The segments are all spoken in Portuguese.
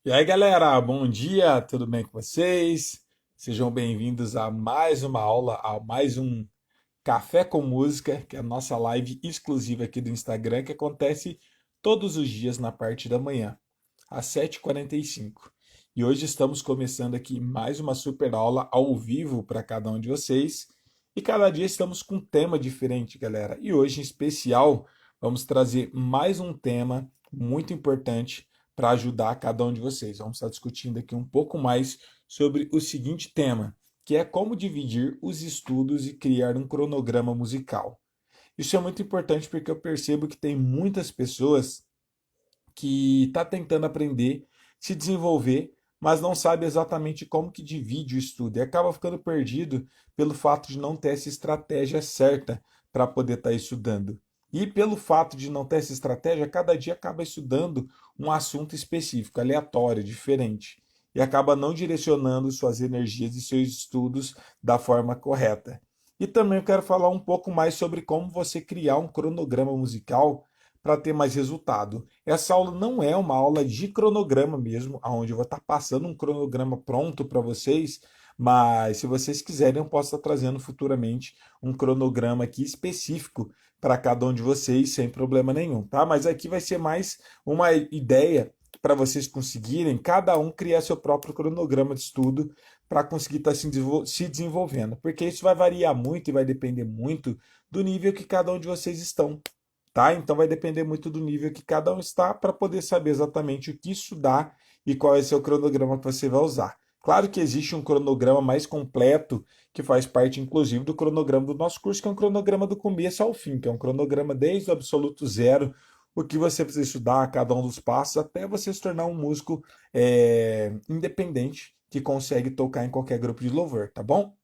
E aí, galera, bom dia, tudo bem com vocês? Sejam bem-vindos a mais uma aula, a mais um Café com Música, que é a nossa live exclusiva aqui do Instagram, que acontece todos os dias na parte da manhã, às 7h45. E hoje estamos começando aqui mais uma super aula ao vivo para cada um de vocês. E cada dia estamos com um tema diferente, galera. E hoje, em especial, vamos trazer mais um tema muito importante para ajudar cada um de vocês. Vamos estar discutindo aqui um pouco mais sobre o seguinte tema, que é como dividir os estudos e criar um cronograma musical. Isso é muito importante porque eu percebo que tem muitas pessoas que está tentando aprender, se desenvolver, mas não sabe exatamente como que divide o estudo e acaba ficando perdido pelo fato de não ter essa estratégia certa para poder estar estudando. E pelo fato de não ter essa estratégia, cada dia acaba estudando um assunto específico, aleatório, diferente, e acaba não direcionando suas energias e seus estudos da forma correta. E também eu quero falar um pouco mais sobre como você criar um cronograma musical para ter mais resultado. Essa aula não é uma aula de cronograma mesmo, onde eu vou estar passando um cronograma pronto para vocês, mas se vocês quiserem, eu posso estar trazendo futuramente um cronograma aqui específico para cada um de vocês, sem problema nenhum, tá? Mas aqui vai ser mais uma ideia para vocês conseguirem, cada um criar seu próprio cronograma de estudo para conseguir estar se desenvolvendo, porque isso vai variar muito e vai depender muito do nível que cada um de vocês estão, tá? Então vai depender muito do nível que cada um está para poder saber exatamente o que estudar e qual é o seu cronograma que você vai usar. Claro que existe um cronograma mais completo que faz parte, inclusive, do cronograma do nosso curso, que é um cronograma do começo ao fim, que é um cronograma desde o absoluto zero, o que você precisa estudar, cada um dos passos, até você se tornar um músico independente que consegue tocar em qualquer grupo de louvor, tá bom?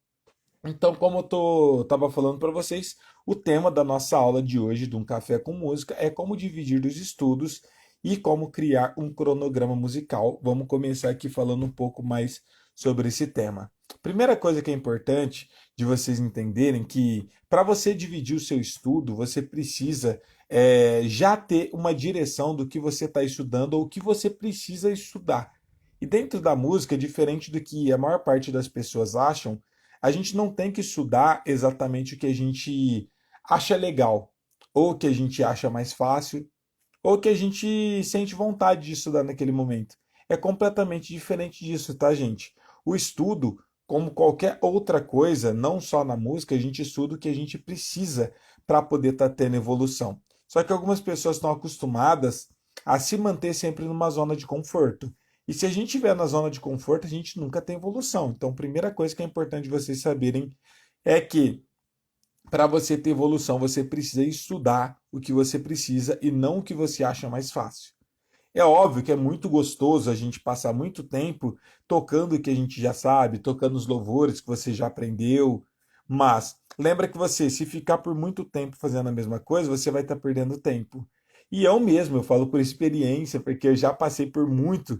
Então, como estava falando para vocês, o tema da nossa aula de hoje, de um café com música, é como dividir os estudos e como criar um cronograma musical. Vamos começar aqui falando um pouco mais sobre esse tema. Primeira coisa que é importante de vocês entenderem que para você dividir o seu estudo, você precisa já ter uma direção do que você está estudando ou o que você precisa estudar. E dentro da música, diferente do que a maior parte das pessoas acham, a gente não tem que estudar exatamente o que a gente acha legal, ou o que a gente acha mais fácil, ou o que a gente sente vontade de estudar naquele momento. É completamente diferente disso, tá, gente? O estudo, como qualquer outra coisa, não só na música, a gente estuda o que a gente precisa para poder estar tendo evolução. Só que algumas pessoas estão acostumadas a se manter sempre numa zona de conforto. E se a gente estiver na zona de conforto, a gente nunca tem evolução. Então, a primeira coisa que é importante vocês saberem é que para você ter evolução, você precisa estudar o que você precisa e não o que você acha mais fácil. É óbvio que é muito gostoso a gente passar muito tempo tocando o que a gente já sabe, tocando os louvores que você já aprendeu, mas lembra que você, se ficar por muito tempo fazendo a mesma coisa, você vai estar perdendo tempo. E eu mesmo, eu falo por experiência, porque eu já passei por muito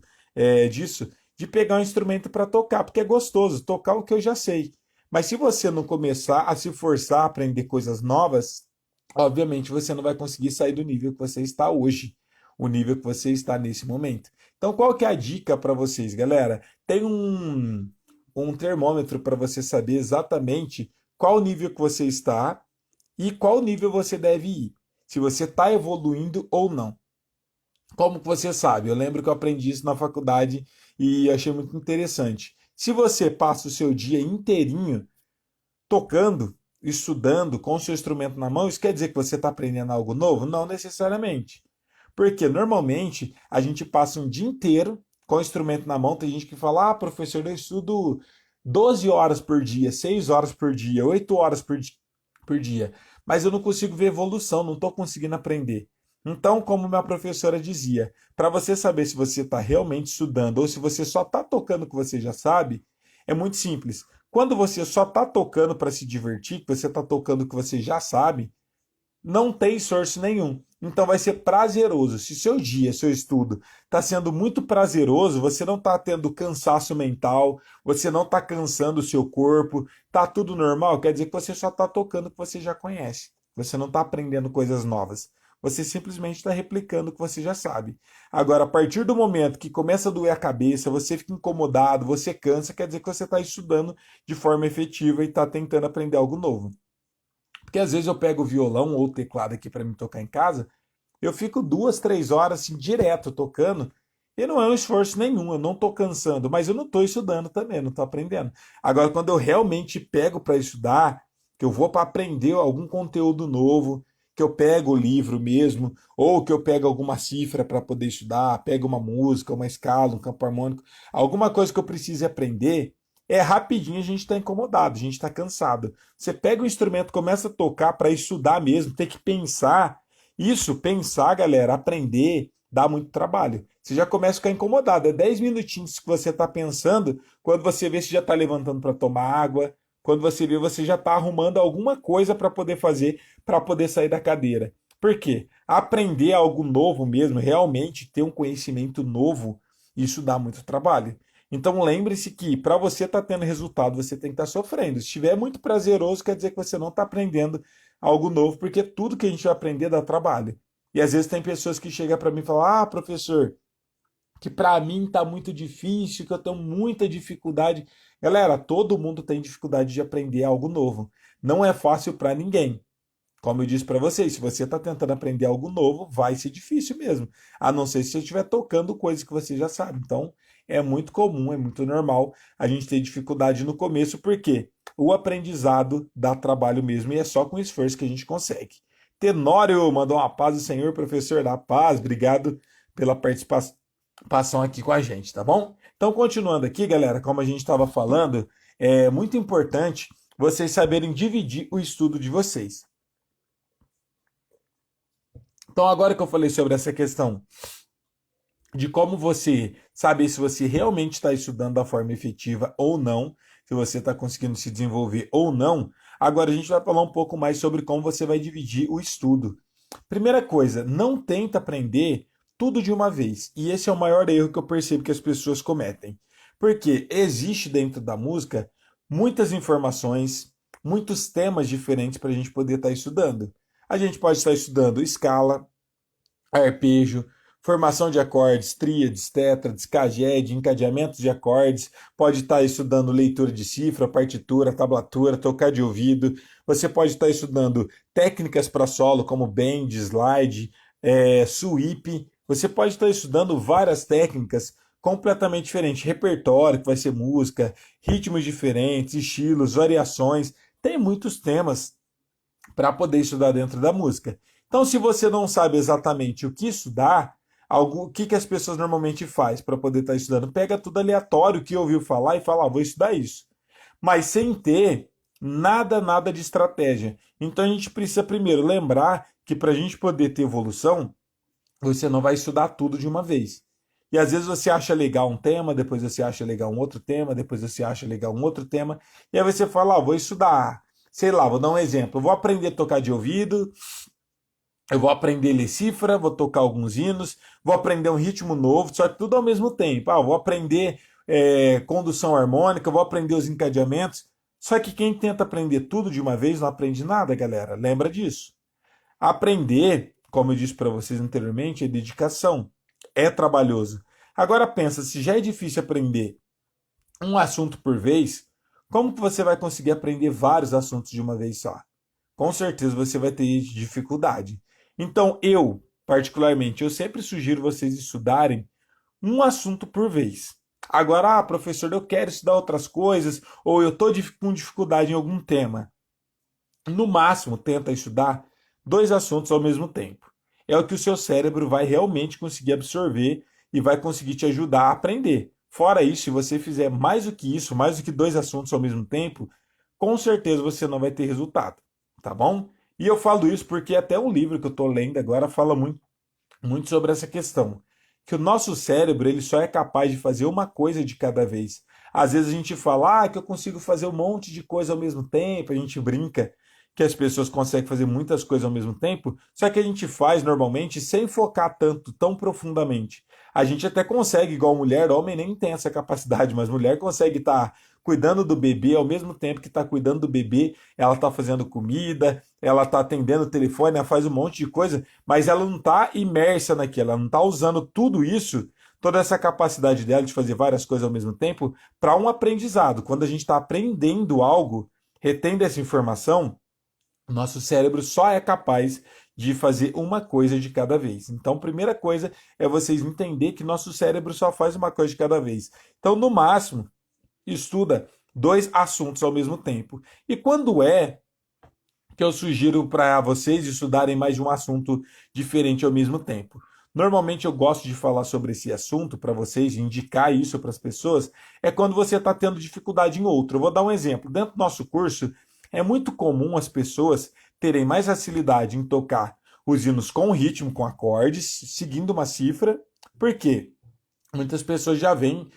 disso, de pegar um instrumento para tocar, porque é gostoso tocar o que eu já sei. Mas se você não começar a se forçar a aprender coisas novas, obviamente você não vai conseguir sair do nível que você está hoje, o nível que você está nesse momento. Então, qual que é a dica para vocês, galera? Tem um termômetro para você saber exatamente qual nível que você está e qual nível você deve ir. Se você está evoluindo ou não. Como que você sabe? Eu lembro que eu aprendi isso na faculdade e achei muito interessante. Se você passa o seu dia inteirinho tocando, estudando com o seu instrumento na mão, isso quer dizer que você está aprendendo algo novo? Não necessariamente. Porque normalmente a gente passa um dia inteiro com o instrumento na mão. Tem gente que fala: ah, professor, eu estudo 12 horas por dia, 6 horas por dia, 8 horas por dia, mas eu não consigo ver evolução, não estou conseguindo aprender. Então, como minha professora dizia, para você saber se você está realmente estudando ou se você só está tocando o que você já sabe, é muito simples. Quando você só está tocando para se divertir, que você está tocando o que você já sabe, não tem esforço nenhum. Então vai ser prazeroso. Se seu dia, seu estudo está sendo muito prazeroso, você não está tendo cansaço mental, você não está cansando o seu corpo, está tudo normal, quer dizer que você só está tocando o que você já conhece. Você não está aprendendo coisas novas. Você simplesmente está replicando o que você já sabe. Agora, a partir do momento que começa a doer a cabeça, você fica incomodado, você cansa, quer dizer que você está estudando de forma efetiva e está tentando aprender algo novo. Porque às vezes eu pego o violão ou o teclado aqui para me tocar em casa, eu fico 2, 3 horas assim, direto tocando, e não é um esforço nenhum, eu não estou cansando, mas eu não estou estudando também, não estou aprendendo. Agora, quando eu realmente pego para estudar, que eu vou para aprender algum conteúdo novo, que eu pego o livro mesmo, ou que eu pego alguma cifra para poder estudar, pego uma música, uma escala, um campo harmônico, alguma coisa que eu precise aprender, é rapidinho a gente está incomodado, a gente está cansado. Você pega o instrumento, começa a tocar para estudar mesmo, ter que pensar. Isso, pensar, galera, aprender, dá muito trabalho. Você já começa a ficar incomodado. É 10 minutinhos que você está pensando, quando você vê se já está levantando para tomar água, quando você vê, você já está arrumando alguma coisa para poder fazer, para poder sair da cadeira. Por quê? Aprender algo novo mesmo, realmente ter um conhecimento novo, isso dá muito trabalho. Então lembre-se que para você estar tendo resultado, você tem que estar sofrendo. Se estiver muito prazeroso, quer dizer que você não está aprendendo algo novo, porque tudo que a gente vai aprender dá trabalho. E às vezes tem pessoas que chegam para mim e falam: Ah, professor, que para mim está muito difícil, que eu tenho muita dificuldade. Galera, todo mundo tem dificuldade de aprender algo novo. Não é fácil para ninguém. Como eu disse para vocês, se você está tentando aprender algo novo, vai ser difícil mesmo. A não ser se você estiver tocando coisas que você já sabe. Então, é muito comum, é muito normal a gente ter dificuldade no começo, porque o aprendizado dá trabalho mesmo e é só com esforço que a gente consegue. Tenório mandou uma paz do Senhor, professor da paz. Obrigado pela participação aqui com a gente, tá bom? Então, continuando aqui, galera, como a gente estava falando, é muito importante vocês saberem dividir o estudo de vocês. Então, agora que eu falei sobre essa questão de como você saber se você realmente está estudando da forma efetiva ou não, se você está conseguindo se desenvolver ou não, agora a gente vai falar um pouco mais sobre como você vai dividir o estudo. Primeira coisa, não tenta aprender tudo de uma vez. E esse é o maior erro que eu percebo que as pessoas cometem. Porque existe dentro da música muitas informações, muitos temas diferentes para a gente poder estar estudando. A gente pode estar estudando escala, arpejo, formação de acordes, tríades, tétrades, caged, encadeamentos de acordes, pode estar estudando leitura de cifra, partitura, tablatura, tocar de ouvido, você pode estar estudando técnicas para solo, como bend, slide, sweep, você pode estar estudando várias técnicas completamente diferentes, repertório, que vai ser música, ritmos diferentes, estilos, variações, tem muitos temas para poder estudar dentro da música. Então, se você não sabe exatamente o que estudar, o que as pessoas normalmente fazem para poder estar estudando? Pega tudo aleatório que ouviu falar e fala, vou estudar isso. Mas sem ter nada de estratégia. Então, a gente precisa primeiro lembrar que para a gente poder ter evolução, você não vai estudar tudo de uma vez. E às vezes você acha legal um tema, depois você acha legal um outro tema, depois você acha legal um outro tema, e aí você fala, vou estudar, sei lá, vou dar um exemplo, vou aprender a tocar de ouvido, eu vou aprender a ler cifra, vou tocar alguns hinos, vou aprender um ritmo novo, só que tudo ao mesmo tempo. Vou aprender condução harmônica, vou aprender os encadeamentos. Só que quem tenta aprender tudo de uma vez não aprende nada, galera. Lembra disso. Aprender, como eu disse para vocês anteriormente, é dedicação. É trabalhoso. Agora pensa, se já é difícil aprender um assunto por vez, como que você vai conseguir aprender vários assuntos de uma vez só? Com certeza você vai ter dificuldade. Então, particularmente, eu sempre sugiro vocês estudarem um assunto por vez. Agora, professor, eu quero estudar outras coisas, ou eu estou com dificuldade em algum tema. No máximo, tenta estudar 2 assuntos ao mesmo tempo. É o que o seu cérebro vai realmente conseguir absorver e vai conseguir te ajudar a aprender. Fora isso, se você fizer mais do que isso, mais do que 2 assuntos ao mesmo tempo, com certeza você não vai ter resultado, tá bom? E eu falo isso porque até um livro que eu estou lendo agora fala muito sobre essa questão. Que o nosso cérebro ele só é capaz de fazer uma coisa de cada vez. Às vezes a gente fala que eu consigo fazer um monte de coisa ao mesmo tempo, a gente brinca que as pessoas conseguem fazer muitas coisas ao mesmo tempo, só que a gente faz normalmente sem focar tanto, tão profundamente. A gente até consegue, igual mulher, homem nem tem essa capacidade, mas mulher consegue estar cuidando do bebê ao mesmo tempo que está cuidando do bebê, ela está fazendo comida, ela está atendendo o telefone, ela faz um monte de coisa, mas ela não está imersa naquilo, ela não está usando tudo isso, toda essa capacidade dela de fazer várias coisas ao mesmo tempo, para um aprendizado. Quando a gente está aprendendo algo, retendo essa informação, nosso cérebro só é capaz de fazer uma coisa de cada vez. Então, primeira coisa é vocês entender que nosso cérebro só faz uma coisa de cada vez. Então, no máximo, estuda dois assuntos ao mesmo tempo. E quando é que eu sugiro para vocês estudarem mais de um assunto diferente ao mesmo tempo? Normalmente eu gosto de falar sobre esse assunto para vocês, indicar isso para as pessoas, é quando você está tendo dificuldade em outro. Eu vou dar um exemplo. Dentro do nosso curso, é muito comum as pessoas terem mais facilidade em tocar os hinos com ritmo, com acordes, seguindo uma cifra. Por quê? Muitas pessoas já vêm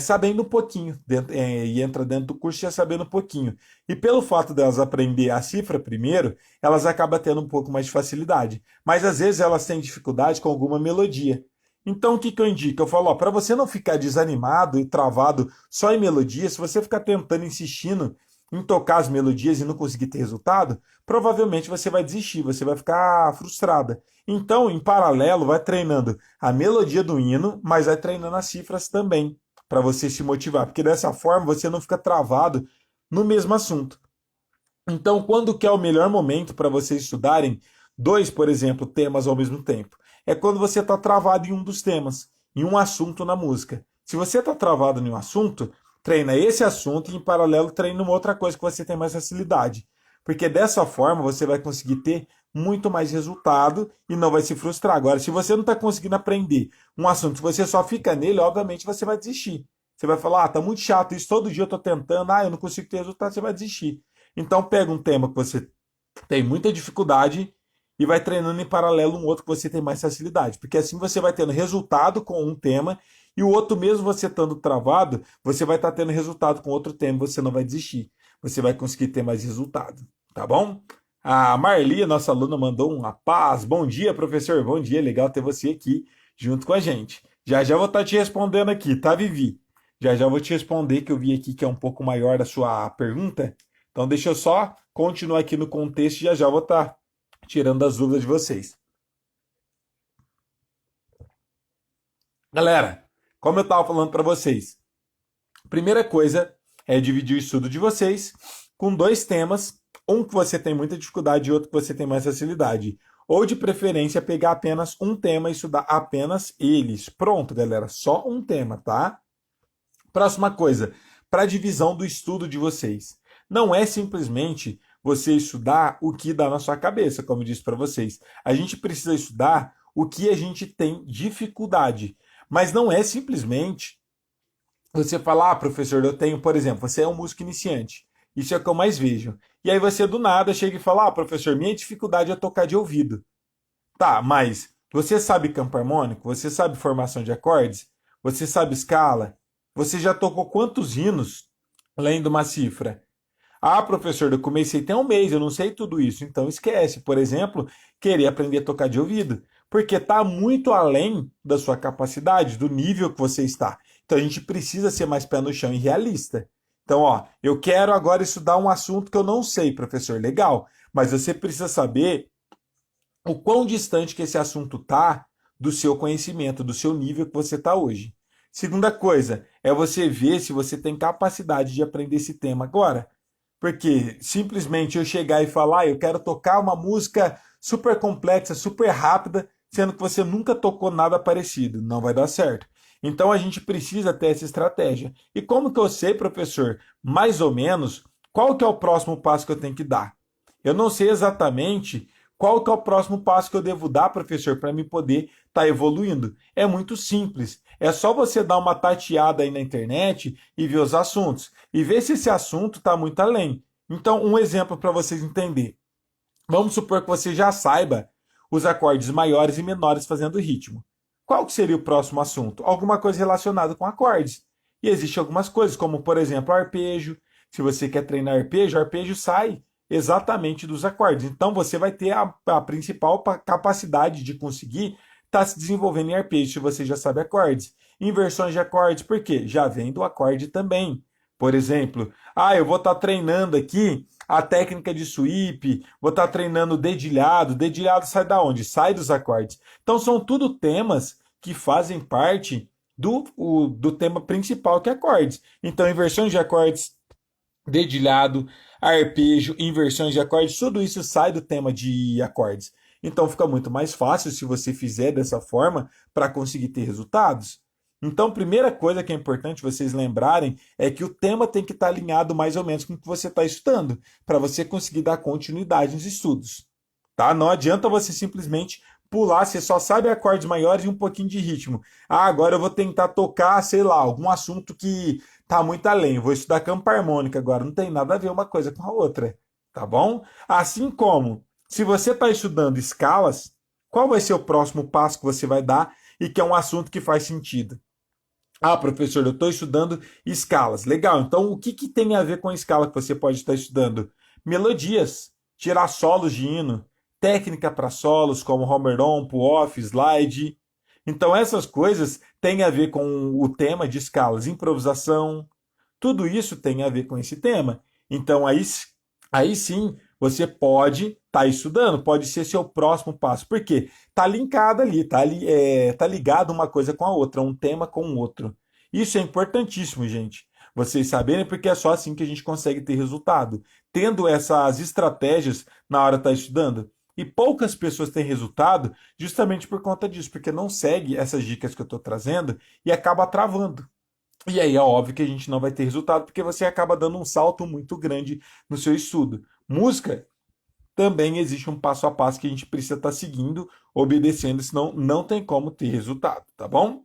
sabendo um pouquinho e entra dentro do curso já sabendo um pouquinho. E pelo fato delas aprender a cifra primeiro, elas acabam tendo um pouco mais de facilidade. Mas às vezes elas têm dificuldade com alguma melodia. Então o que, que eu indico? Eu falo, para você não ficar desanimado e travado só em melodia, se você ficar tentando, insistindo em tocar as melodias e não conseguir ter resultado, provavelmente você vai desistir, você vai ficar frustrada. Então, em paralelo, vai treinando a melodia do hino, mas vai treinando as cifras também, para você se motivar, porque dessa forma você não fica travado no mesmo assunto. Então, quando que é o melhor momento para vocês estudarem dois, por exemplo, temas ao mesmo tempo? É quando você está travado em um dos temas, em um assunto na música. Se você está travado em um assunto, treina esse assunto e em paralelo treina uma outra coisa que você tem mais facilidade. Porque dessa forma você vai conseguir ter muito mais resultado e não vai se frustrar. Agora, se você não está conseguindo aprender um assunto, se você só fica nele, obviamente você vai desistir. Você vai falar, tá muito chato isso, todo dia eu estou tentando, eu não consigo ter resultado, você vai desistir. Então pega um tema que você tem muita dificuldade e vai treinando em paralelo um outro que você tem mais facilidade. Porque assim você vai tendo resultado com um tema e o outro, mesmo você estando travado, você vai estar tendo resultado com outro tema, você não vai desistir. Você vai conseguir ter mais resultado, tá bom? A Marli, a nossa aluna, mandou uma paz. Bom dia, professor. Bom dia, legal ter você aqui junto com a gente. Já já vou estar te respondendo aqui, tá, Vivi? Já já vou te responder, que eu vi aqui que é um pouco maior a sua pergunta. Então deixa eu só continuar aqui no contexto e já já vou estar tirando as dúvidas de vocês. Galera, como eu estava falando para vocês, primeira coisa é dividir o estudo de vocês com dois temas, um que você tem muita dificuldade e outro que você tem mais facilidade. Ou de preferência pegar apenas um tema e estudar apenas eles. Pronto, galera, só um tema, tá? Próxima coisa, para a divisão do estudo de vocês. Não é simplesmente você estudar o que dá na sua cabeça, como eu disse para vocês. A gente precisa estudar o que a gente tem dificuldade. Mas não é simplesmente você falar, professor, eu tenho, por exemplo, você é um músico iniciante. Isso é o que eu mais vejo. E aí você do nada chega e fala, professor, minha dificuldade é tocar de ouvido. Tá, mas você sabe campo harmônico? Você sabe formação de acordes? Você sabe escala? Você já tocou quantos hinos lendo uma cifra? Professor, eu comecei tem um mês, eu não sei tudo isso. Então esquece, por exemplo, querer aprender a tocar de ouvido. Porque está muito além da sua capacidade, do nível que você está. Então a gente precisa ser mais pé no chão e realista. Então, eu quero agora estudar um assunto que eu não sei, professor. Legal. Mas você precisa saber o quão distante que esse assunto está do seu conhecimento, do seu nível que você está hoje. Segunda coisa, é você ver se você tem capacidade de aprender esse tema agora. Porque simplesmente eu chegar e falar, eu quero tocar uma música super complexa, super rápida, sendo que você nunca tocou nada parecido. Não vai dar certo. Então a gente precisa ter essa estratégia. E como que eu sei, professor, mais ou menos, qual que é o próximo passo que eu tenho que dar? Eu não sei exatamente qual que é o próximo passo que eu devo dar, professor, para me poder estar evoluindo. É muito simples. É só você dar uma tateada aí na internet e ver os assuntos. E ver se esse assunto está muito além. Então, um exemplo para vocês entenderem. Vamos supor que você já saiba os acordes maiores e menores fazendo ritmo. Qual que seria o próximo assunto? Alguma coisa relacionada com acordes. E existem algumas coisas, como por exemplo arpejo. Se você quer treinar arpejo, arpejo sai exatamente dos acordes. Então você vai ter a principal capacidade de conseguir está se desenvolvendo em arpejo, se você já sabe acordes. Inversões de acordes, por quê? Já vem do acorde também. Por exemplo, eu vou estar treinando aqui a técnica de sweep, vou estar treinando dedilhado. Dedilhado sai da onde? Sai dos acordes. Então são tudo temas que fazem parte do tema principal, que é acordes. Então, inversões de acordes, dedilhado, arpejo, inversões de acordes, tudo isso sai do tema de acordes. Então fica muito mais fácil se você fizer dessa forma para conseguir ter resultados. Então, primeira coisa que é importante vocês lembrarem é que o tema tem que estar alinhado mais ou menos com o que você está estudando, para você conseguir dar continuidade nos estudos. Tá? Não adianta você simplesmente pular, você só sabe acordes maiores e um pouquinho de ritmo. Agora eu vou tentar tocar, sei lá, algum assunto que tá muito além. Vou estudar campo harmônico agora. Não tem nada a ver uma coisa com a outra. Tá bom? Assim como, se você está estudando escalas, qual vai ser o próximo passo que você vai dar e que é um assunto que faz sentido? Professor, eu estou estudando escalas. Legal, então o que, que tem a ver com a escala que você pode estar estudando? Melodias, tirar solos de hino, técnica para solos como Homer-on, pull-off, slide. Então essas coisas têm a ver com o tema de escalas, improvisação, tudo isso tem a ver com esse tema. Então aí sim você pode estar estudando, pode ser seu próximo passo. Por quê? Está linkado ali, tá ligado uma coisa com a outra, um tema com o outro. Isso é importantíssimo, gente. Vocês saberem, porque é só assim que a gente consegue ter resultado. Tendo essas estratégias na hora de estar estudando. E poucas pessoas têm resultado justamente por conta disso, porque não segue essas dicas que eu estou trazendo e acaba travando. E aí é óbvio que a gente não vai ter resultado, porque você acaba dando um salto muito grande no seu estudo. Música também existe um passo a passo que a gente precisa estar seguindo, obedecendo, senão não tem como ter resultado, tá bom?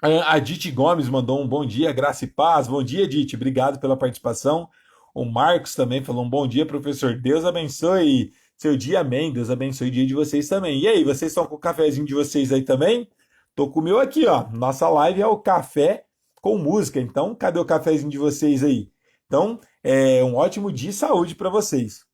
A Dite Gomes mandou um bom dia, graça e paz. Bom dia, Dite, obrigado pela participação. O Marcos também falou um bom dia, professor. Deus abençoe seu dia, amém. Deus abençoe o dia de vocês também. E aí, vocês estão com o cafezinho de vocês aí também? Tô com o meu aqui, ó. Nossa live é o café com música. Então, cadê o cafezinho de vocês aí? Então, é um ótimo dia e saúde para vocês.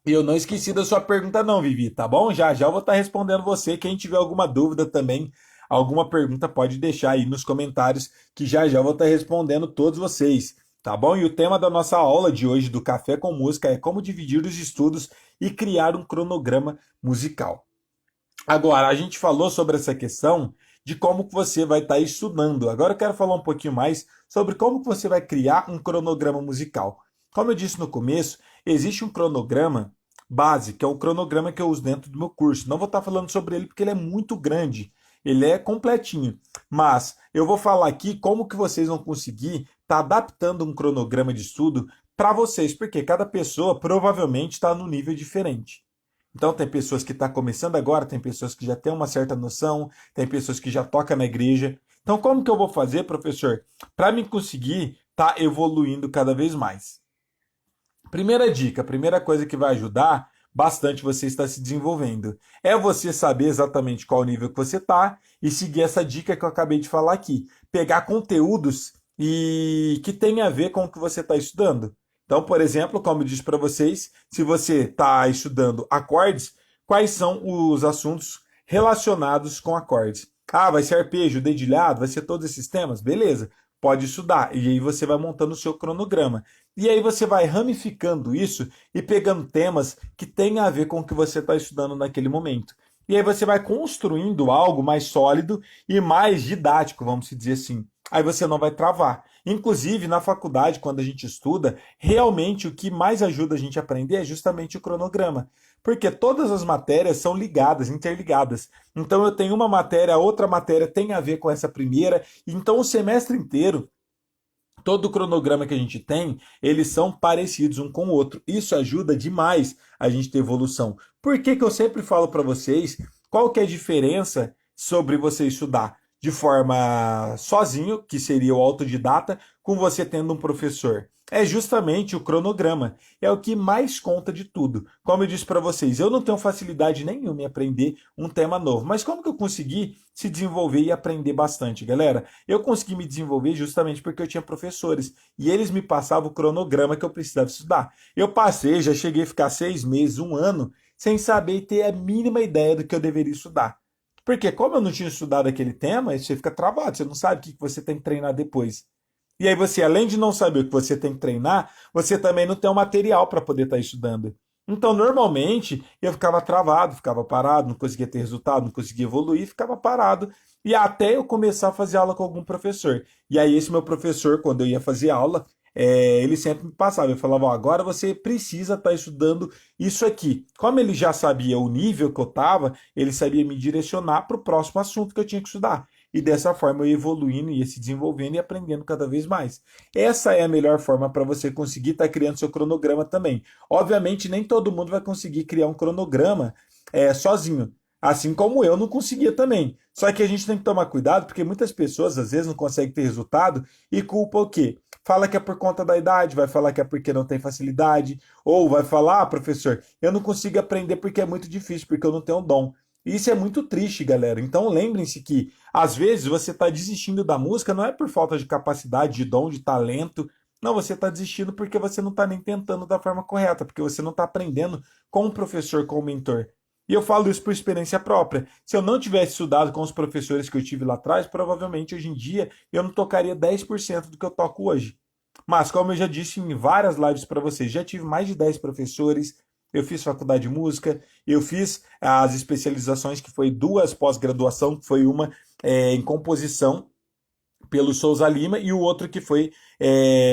E eu não esqueci da sua pergunta não, Vivi, tá bom? Já já eu vou estar respondendo você. Quem tiver alguma dúvida também, alguma pergunta, pode deixar aí nos comentários, que já já eu vou estar respondendo todos vocês, tá bom? E o tema da nossa aula de hoje do Café com Música é como dividir os estudos e criar um cronograma musical. Agora, a gente falou sobre essa questão de como que você vai estar estudando. Agora eu quero falar um pouquinho mais sobre como que você vai criar um cronograma musical. Como eu disse no começo, existe um cronograma base, que é o cronograma que eu uso dentro do meu curso. Não vou estar falando sobre ele porque ele é muito grande, ele é completinho. Mas eu vou falar aqui como que vocês vão conseguir estar adaptando um cronograma de estudo para vocês, porque cada pessoa provavelmente está num nível diferente. Então tem pessoas que estão começando agora, tem pessoas que já têm uma certa noção, tem pessoas que já tocam na igreja. Então como que eu vou fazer, professor, para me conseguir estar evoluindo cada vez mais? Primeira dica, primeira coisa que vai ajudar bastante você estar se desenvolvendo é você saber exatamente qual nível que você está e seguir essa dica que eu acabei de falar aqui. Pegar conteúdos e que tem a ver com o que você está estudando. Então, por exemplo, como eu disse para vocês, se você está estudando acordes, quais são os assuntos relacionados com acordes? Vai ser arpejo, dedilhado, vai ser todos esses temas? Beleza, pode estudar. E aí você vai montando o seu cronograma. E aí você vai ramificando isso e pegando temas que têm a ver com o que você está estudando naquele momento. E aí você vai construindo algo mais sólido e mais didático, vamos dizer assim. Aí você não vai travar. Inclusive, na faculdade, quando a gente estuda, realmente o que mais ajuda a gente a aprender é justamente o cronograma. Porque todas as matérias são ligadas, interligadas. Então eu tenho uma matéria, a outra matéria tem a ver com essa primeira. Então o semestre inteiro, todo o cronograma que a gente tem, eles são parecidos um com o outro. Isso ajuda demais a gente ter evolução. Por que que eu sempre falo para vocês qual que é a diferença sobre você estudar de forma sozinho, que seria o autodidata, com você tendo um professor? É justamente o cronograma. É o que mais conta de tudo. Como eu disse para vocês, eu não tenho facilidade nenhuma em aprender um tema novo. Mas como que eu consegui se desenvolver e aprender bastante, galera? Eu consegui me desenvolver justamente porque eu tinha professores. E eles me passavam o cronograma que eu precisava estudar. Eu passei, já cheguei a ficar 6 meses, um ano, sem saber e ter a mínima ideia do que eu deveria estudar. Porque como eu não tinha estudado aquele tema, você fica travado, você não sabe o que você tem que treinar depois. E aí você, além de não saber o que você tem que treinar, você também não tem o material para poder estar estudando. Então, normalmente, eu ficava travado, ficava parado, não conseguia ter resultado, não conseguia evoluir, ficava parado. E até eu começar a fazer aula com algum professor. E aí, esse meu professor, quando eu ia fazer aula, ele sempre me passava. Eu falava: ó, agora você precisa estar estudando isso aqui. Como ele já sabia o nível que eu estava, ele sabia me direcionar para o próximo assunto que eu tinha que estudar. E dessa forma eu ia evoluindo, ia se desenvolvendo e aprendendo cada vez mais. Essa é a melhor forma para você conseguir estar criando seu cronograma também. Obviamente, nem todo mundo vai conseguir criar um cronograma sozinho. Assim como eu não conseguia também. Só que a gente tem que tomar cuidado, porque muitas pessoas às vezes não conseguem ter resultado e culpa o quê? Fala que é por conta da idade, vai falar que é porque não tem facilidade, ou vai falar: professor, eu não consigo aprender porque é muito difícil, porque eu não tenho dom. Isso é muito triste, galera. Então lembrem-se que, às vezes, você está desistindo da música não é por falta de capacidade, de dom, de talento. Não, você está desistindo porque você não está nem tentando da forma correta, porque você não está aprendendo com o professor, com o mentor. E eu falo isso por experiência própria. Se eu não tivesse estudado com os professores que eu tive lá atrás, provavelmente hoje em dia eu não tocaria 10% do que eu toco hoje. Mas, como eu já disse em várias lives para vocês, já tive mais de 10 professores, eu fiz faculdade de música, eu fiz as especializações, que foi duas pós-graduação, que foi uma em composição pelo Souza Lima e o outro que foi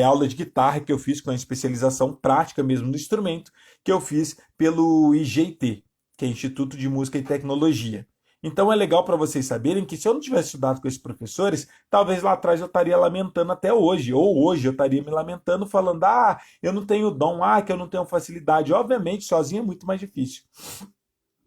aula de guitarra que eu fiz com a especialização prática mesmo no instrumento, que eu fiz pelo IGT, que é Instituto de Música e Tecnologia. Então é legal para vocês saberem que se eu não tivesse estudado com esses professores, talvez lá atrás eu estaria lamentando até hoje, ou hoje eu estaria me lamentando falando: ah, eu não tenho dom, ah, que eu não tenho facilidade. Obviamente, sozinho é muito mais difícil.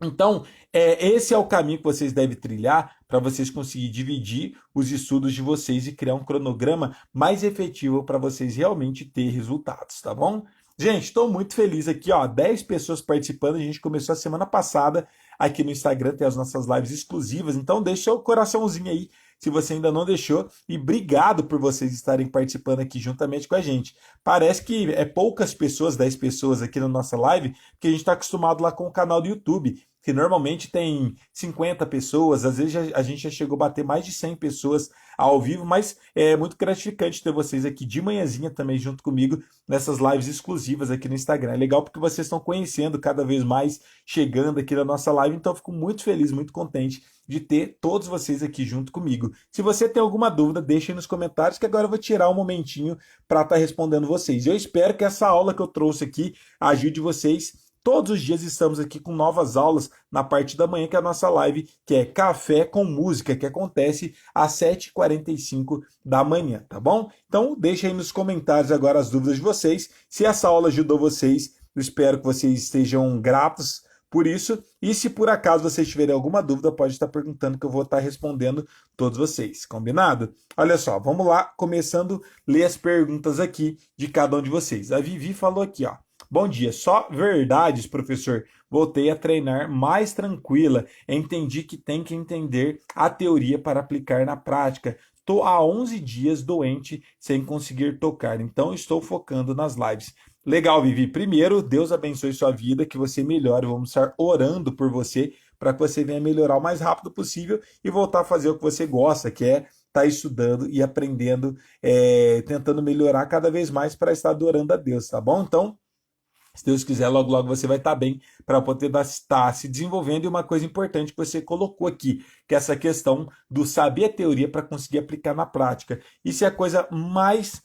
Então, esse é o caminho que vocês devem trilhar para vocês conseguirem dividir os estudos de vocês e criar um cronograma mais efetivo para vocês realmente ter resultados, tá bom? Gente, estou muito feliz aqui, ó, 10 pessoas participando. A gente começou a semana passada aqui no Instagram, tem as nossas lives exclusivas. Então, deixa o coraçãozinho aí se você ainda não deixou. E obrigado por vocês estarem participando aqui juntamente com a gente. Parece que é poucas pessoas, 10 pessoas aqui na nossa live, porque a gente está acostumado lá com o canal do YouTube, que normalmente tem 50 pessoas, às vezes a gente já chegou a bater mais de 100 pessoas ao vivo, mas é muito gratificante ter vocês aqui de manhãzinha também junto comigo nessas lives exclusivas aqui no Instagram. É legal porque vocês estão conhecendo cada vez mais, chegando aqui na nossa live, então eu fico muito feliz, muito contente de ter todos vocês aqui junto comigo. Se você tem alguma dúvida, deixe aí nos comentários que agora eu vou tirar um momentinho para estar respondendo vocês. Eu espero que essa aula que eu trouxe aqui ajude vocês. Todos os dias estamos aqui com novas aulas na parte da manhã, que é a nossa live, que é Café com Música, que acontece às 7h45 da manhã, tá bom? Então, deixa aí nos comentários agora as dúvidas de vocês. Se essa aula ajudou vocês, eu espero que vocês estejam gratos por isso. E se por acaso vocês tiverem alguma dúvida, pode estar perguntando que eu vou estar respondendo todos vocês. Combinado? Olha só, vamos lá, começando a ler as perguntas aqui de cada um de vocês. A Vivi falou aqui, ó: bom dia, só verdades, professor. Voltei a treinar mais tranquila. Entendi que tem que entender a teoria para aplicar na prática. Estou há 11 dias doente sem conseguir tocar, então estou focando nas lives. Legal, Vivi. Primeiro, Deus abençoe sua vida, que você melhore. Vamos estar orando por você para que você venha melhorar o mais rápido possível e voltar a fazer o que você gosta, que é estar estudando e aprendendo, tentando melhorar cada vez mais para estar adorando a Deus, tá bom? Então, se Deus quiser, logo logo você vai estar bem para poder estar se desenvolvendo. E uma coisa importante que você colocou aqui, que é essa questão do saber a teoria para conseguir aplicar na prática. Isso é a coisa mais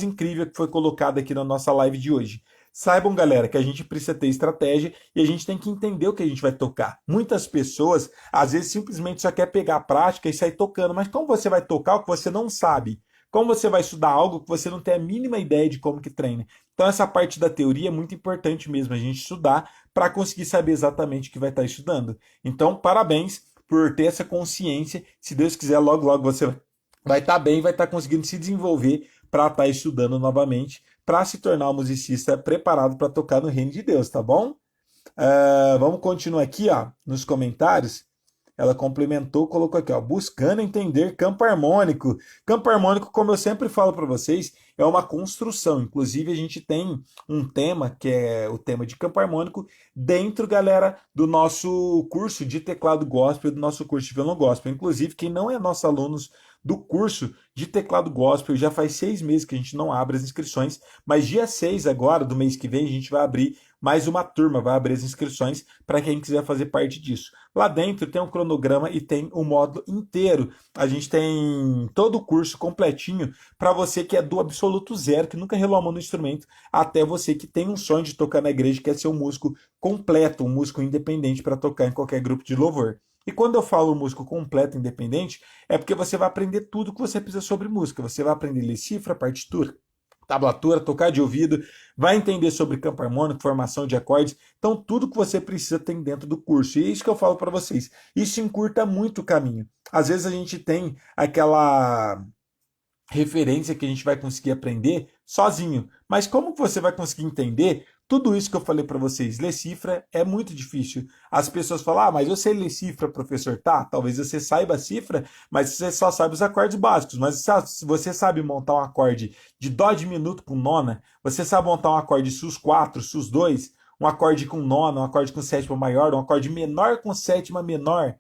incrível que foi colocada aqui na nossa live de hoje. Saibam, galera, que a gente precisa ter estratégia e a gente tem que entender o que a gente vai tocar. Muitas pessoas, às vezes, simplesmente só quer pegar a prática e sair tocando. Mas como você vai tocar o que você não sabe? Como você vai estudar algo que você não tem a mínima ideia de como que treina? Então essa parte da teoria é muito importante mesmo, a gente estudar para conseguir saber exatamente o que vai estar estudando. Então, parabéns por ter essa consciência. Se Deus quiser, logo logo você vai estar bem, vai estar conseguindo se desenvolver para estar estudando novamente, para se tornar um musicista preparado para tocar no reino de Deus, tá bom? Vamos continuar aqui, ó, nos comentários. Ela complementou, colocou aqui, ó, buscando entender campo harmônico. Campo harmônico, como eu sempre falo para vocês, é uma construção. Inclusive, a gente tem um tema, que é o tema de campo harmônico, dentro, galera, do nosso curso de teclado gospel, do nosso curso de violão gospel. Inclusive, quem não é nosso alunos do curso de teclado gospel, já faz 6 meses que a gente não abre as inscrições, mas dia 6 agora, do mês que vem, a gente vai abrir mais uma turma, vai abrir as inscrições para quem quiser fazer parte disso. Lá dentro tem um cronograma e tem o módulo inteiro. A gente tem todo o curso completinho para você que é do absoluto zero, que nunca relou a mão no instrumento, até você que tem um sonho de tocar na igreja, quer ser um músico completo, um músico independente para tocar em qualquer grupo de louvor. E quando eu falo músico completo, independente, é porque você vai aprender tudo que você precisa sobre música. Você vai aprender a ler cifra, partitura, tablatura, tocar de ouvido, vai entender sobre campo harmônico, formação de acordes. Então, tudo que você precisa tem dentro do curso. E é isso que eu falo para vocês. Isso encurta muito o caminho. Às vezes a gente tem aquela referência que a gente vai conseguir aprender sozinho. Mas como que você vai conseguir entender tudo isso que eu falei para vocês? Ler cifra é muito difícil. As pessoas falam, ah, mas eu sei ler cifra, professor. Tá, talvez você saiba a cifra, mas você só sabe os acordes básicos. Mas se você sabe montar um acorde de dó diminuto com nona, você sabe montar um acorde sus4, sus2, um acorde com nona, um acorde com sétima maior, um acorde menor com sétima menor,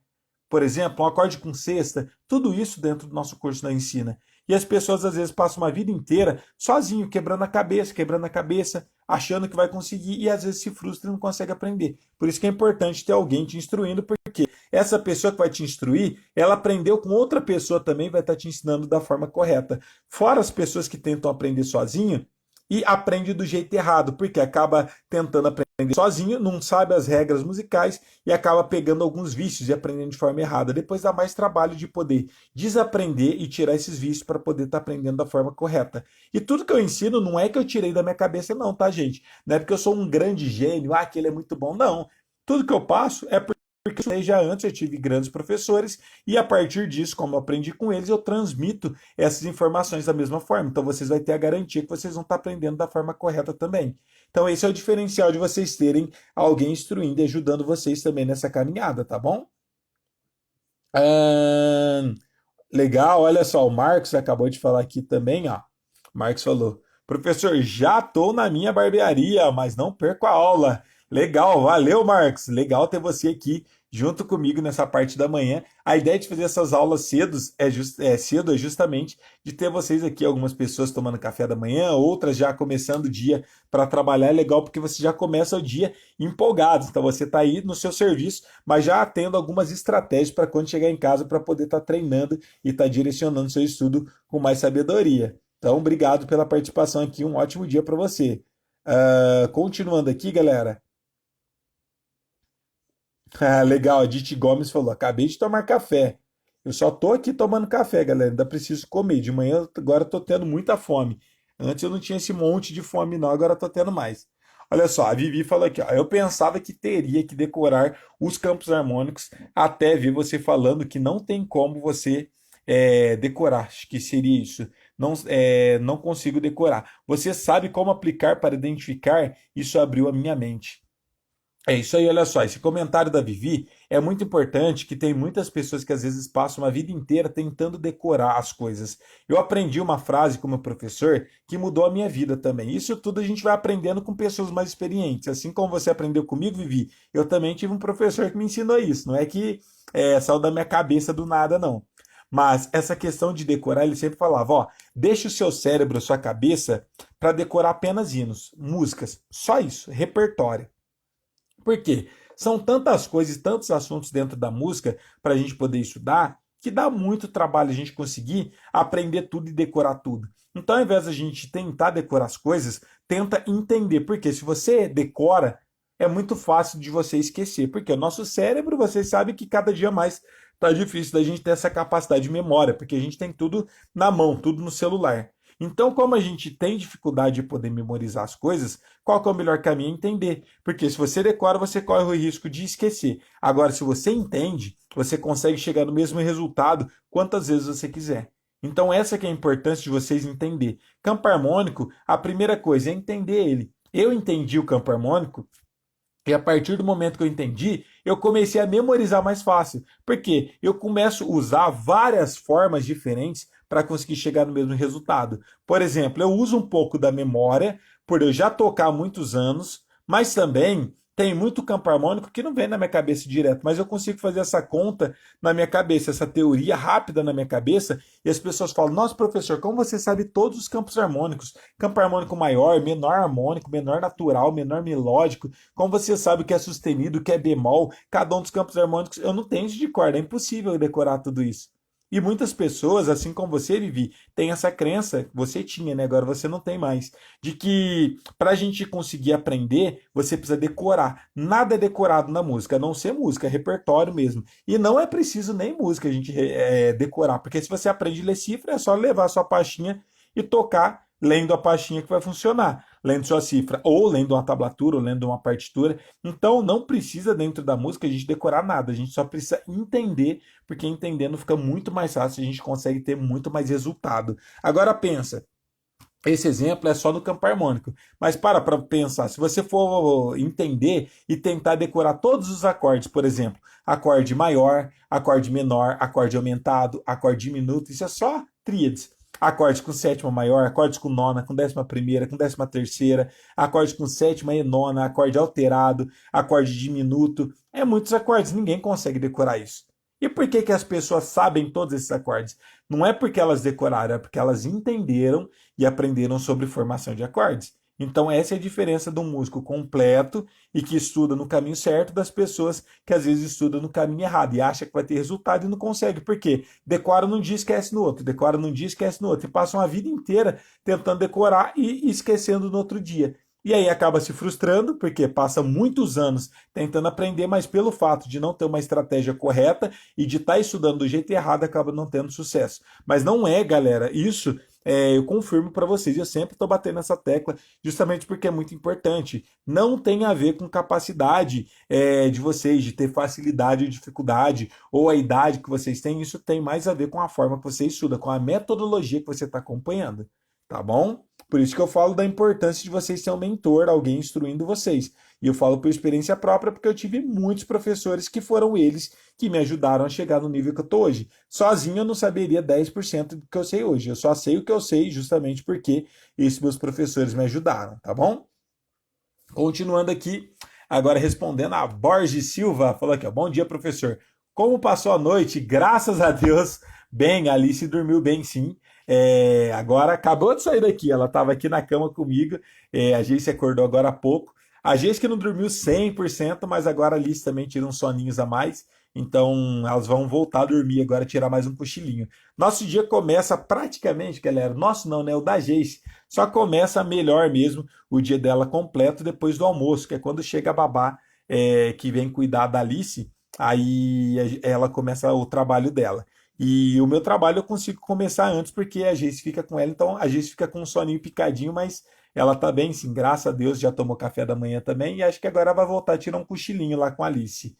por exemplo, um acorde com sexta, tudo isso dentro do nosso curso na ensina. E as pessoas às vezes passam uma vida inteira sozinho, quebrando a cabeça, achando que vai conseguir e às vezes se frustra e não consegue aprender. Por isso que é importante ter alguém te instruindo, porque essa pessoa que vai te instruir, ela aprendeu com outra pessoa também, vai estar te ensinando da forma correta. Fora as pessoas que tentam aprender sozinho e aprende do jeito errado, porque acaba tentando aprender sozinho, não sabe as regras musicais e acaba pegando alguns vícios e aprendendo de forma errada. Depois dá mais trabalho de poder desaprender e tirar esses vícios para poder estar aprendendo da forma correta. E tudo que eu ensino não é que eu tirei da minha cabeça, não, tá, gente? Não é porque eu sou um grande gênio, ah, aquele é muito bom, não. Tudo que eu passo é porque eu já antes eu tive grandes professores e a partir disso, como eu aprendi com eles, eu transmito essas informações da mesma forma. Então vocês vão ter a garantia que vocês vão estar aprendendo da forma correta também. Então esse é o diferencial de vocês terem alguém instruindo e ajudando vocês também nessa caminhada, tá bom? Ahn, legal, olha só, o Marcos acabou de falar aqui também, ó. O Marcos falou: professor, já estou na minha barbearia, mas não perco a aula. Legal, valeu, Marcos. Legal ter você aqui junto comigo nessa parte da manhã. A ideia de fazer essas aulas cedo é justamente de ter vocês aqui, algumas pessoas tomando café da manhã, outras já começando o dia para trabalhar. É legal porque você já começa o dia empolgado. Então você está aí no seu serviço, mas já tendo algumas estratégias para quando chegar em casa para poder estar treinando e estar direcionando seu estudo com mais sabedoria. Então, obrigado pela participação aqui. Um ótimo dia para você. Continuando aqui, galera. Ah, legal, a Diti Gomes falou: acabei de tomar café. Eu só tô aqui tomando café, galera. Ainda preciso comer. De manhã, agora eu tô tendo muita fome. Antes eu não tinha esse monte de fome, não. Agora eu tô tendo mais. Olha só, a Vivi falou aqui, ó. Eu pensava que teria que decorar os campos harmônicos até ver você falando que não tem como você decorar. Acho que seria isso. Não, não consigo decorar. Você sabe como aplicar para identificar? Isso abriu a minha mente. É isso aí, olha só. Esse comentário da Vivi é muito importante, que tem muitas pessoas que às vezes passam uma vida inteira tentando decorar as coisas. Eu aprendi uma frase com meu professor que mudou a minha vida também. Isso tudo a gente vai aprendendo com pessoas mais experientes. Assim como você aprendeu comigo, Vivi, eu também tive um professor que me ensinou isso. Não é que saiu da minha cabeça do nada, não. Mas essa questão de decorar, ele sempre falava, ó, deixa o seu cérebro, a sua cabeça, para decorar apenas hinos, músicas, só isso, repertório. Por quê? São tantas coisas, tantos assuntos dentro da música para a gente poder estudar, que dá muito trabalho a gente conseguir aprender tudo e decorar tudo. Então, ao invés da gente tentar decorar as coisas, tenta entender. Porque se você decora, é muito fácil de você esquecer. Porque o nosso cérebro, vocês sabem que cada dia mais está difícil da gente ter essa capacidade de memória, porque a gente tem tudo na mão, tudo no celular. Então, como a gente tem dificuldade de poder memorizar as coisas, qual que é o melhor caminho? Entender. Porque se você decora, você corre o risco de esquecer. Agora, se você entende, você consegue chegar no mesmo resultado quantas vezes você quiser. Então, essa que é a importância de vocês entender. Campo harmônico, a primeira coisa é entender ele. Eu entendi o campo harmônico E a partir do momento que eu entendi, eu comecei a memorizar mais fácil. Porque eu começo a usar várias formas diferentes para conseguir chegar no mesmo resultado. Por exemplo, eu uso um pouco da memória, por eu já tocar há muitos anos, mas também tem muito campo harmônico que não vem na minha cabeça direto, mas eu consigo fazer essa conta na minha cabeça, essa teoria rápida na minha cabeça, e as pessoas falam: Nossa, professor, como você sabe todos os campos harmônicos? Campo harmônico maior, menor harmônico, menor natural, menor melódico. Como você sabe o que é sustenido, o que é bemol, cada um dos campos harmônicos, eu não tenho isso de cor, é impossível decorar tudo isso. E muitas pessoas, assim como você, Vivi, tem essa crença, você tinha, né? Agora você não tem mais, de que para a gente conseguir aprender, você precisa decorar. Nada é decorado na música, a não ser música, é repertório mesmo. E não é preciso nem música a gente decorar, porque se você aprende a ler cifra, é só levar a sua pastinha e tocar lendo a pastinha que vai funcionar, lendo sua cifra, ou lendo uma tablatura, ou lendo uma partitura. Então não precisa dentro da música a gente decorar nada, a gente só precisa entender, porque entendendo fica muito mais fácil, a gente consegue ter muito mais resultado. Agora pensa, esse exemplo é só no campo harmônico, mas para pensar, se você for entender e tentar decorar todos os acordes, por exemplo, acorde maior, acorde menor, acorde aumentado, acorde diminuto, isso é só tríades. Acordes com sétima maior, acordes com nona, com décima primeira, com décima terceira, acordes com sétima e nona, acorde alterado, acorde diminuto. É muitos acordes, ninguém consegue decorar isso. E por que, que as pessoas sabem todos esses acordes? Não é porque elas decoraram, é porque elas entenderam e aprenderam sobre formação de acordes. Então, essa é a diferença do músico completo e que estuda no caminho certo das pessoas que às vezes estudam no caminho errado e acha que vai ter resultado e não consegue. Por quê? Decora num dia, esquece no outro, decora num dia, esquece no outro. E passa uma vida inteira tentando decorar e esquecendo no outro dia. E aí acaba se frustrando, porque passa muitos anos tentando aprender, mas pelo fato de não ter uma estratégia correta e de estar estudando do jeito errado, acaba não tendo sucesso. Mas não é, galera, isso eu confirmo para vocês, eu sempre estou batendo nessa tecla, justamente porque é muito importante. Não tem a ver com capacidade de vocês, de ter facilidade ou dificuldade, ou a idade que vocês têm, isso tem mais a ver com a forma que você estuda, com a metodologia que você está acompanhando, tá bom? Por isso que eu falo da importância de vocês terem um mentor, alguém instruindo vocês. E eu falo por experiência própria, porque eu tive muitos professores que foram eles que me ajudaram a chegar no nível que eu estou hoje. Sozinho eu não saberia 10% do que eu sei hoje. Eu só sei o que eu sei justamente porque esses meus professores me ajudaram, tá bom? Continuando aqui, agora respondendo a Borges Silva, falou aqui, ó, bom dia, professor. Como passou a noite? Graças a Deus, bem, a Alice dormiu bem, sim. Agora acabou de sair daqui, ela estava aqui na cama comigo, a Geice acordou agora há pouco. A Geice que não dormiu 100%, mas agora a Alice também tira uns soninhos a mais, então elas vão voltar a dormir agora, tirar mais um cochilinho. Nosso dia começa praticamente, galera, nosso não, né, o da Geice, só começa melhor mesmo o dia dela completo depois do almoço, que é quando chega a babá que vem cuidar da Alice, aí ela começa o trabalho dela. E o meu trabalho eu consigo começar antes, porque a Geice fica com ela, então a Geice fica com um soninho picadinho, mas ela tá bem, sim, graças a Deus, já tomou café da manhã também, e acho que agora vai voltar a tirar um cochilinho lá com a Alice.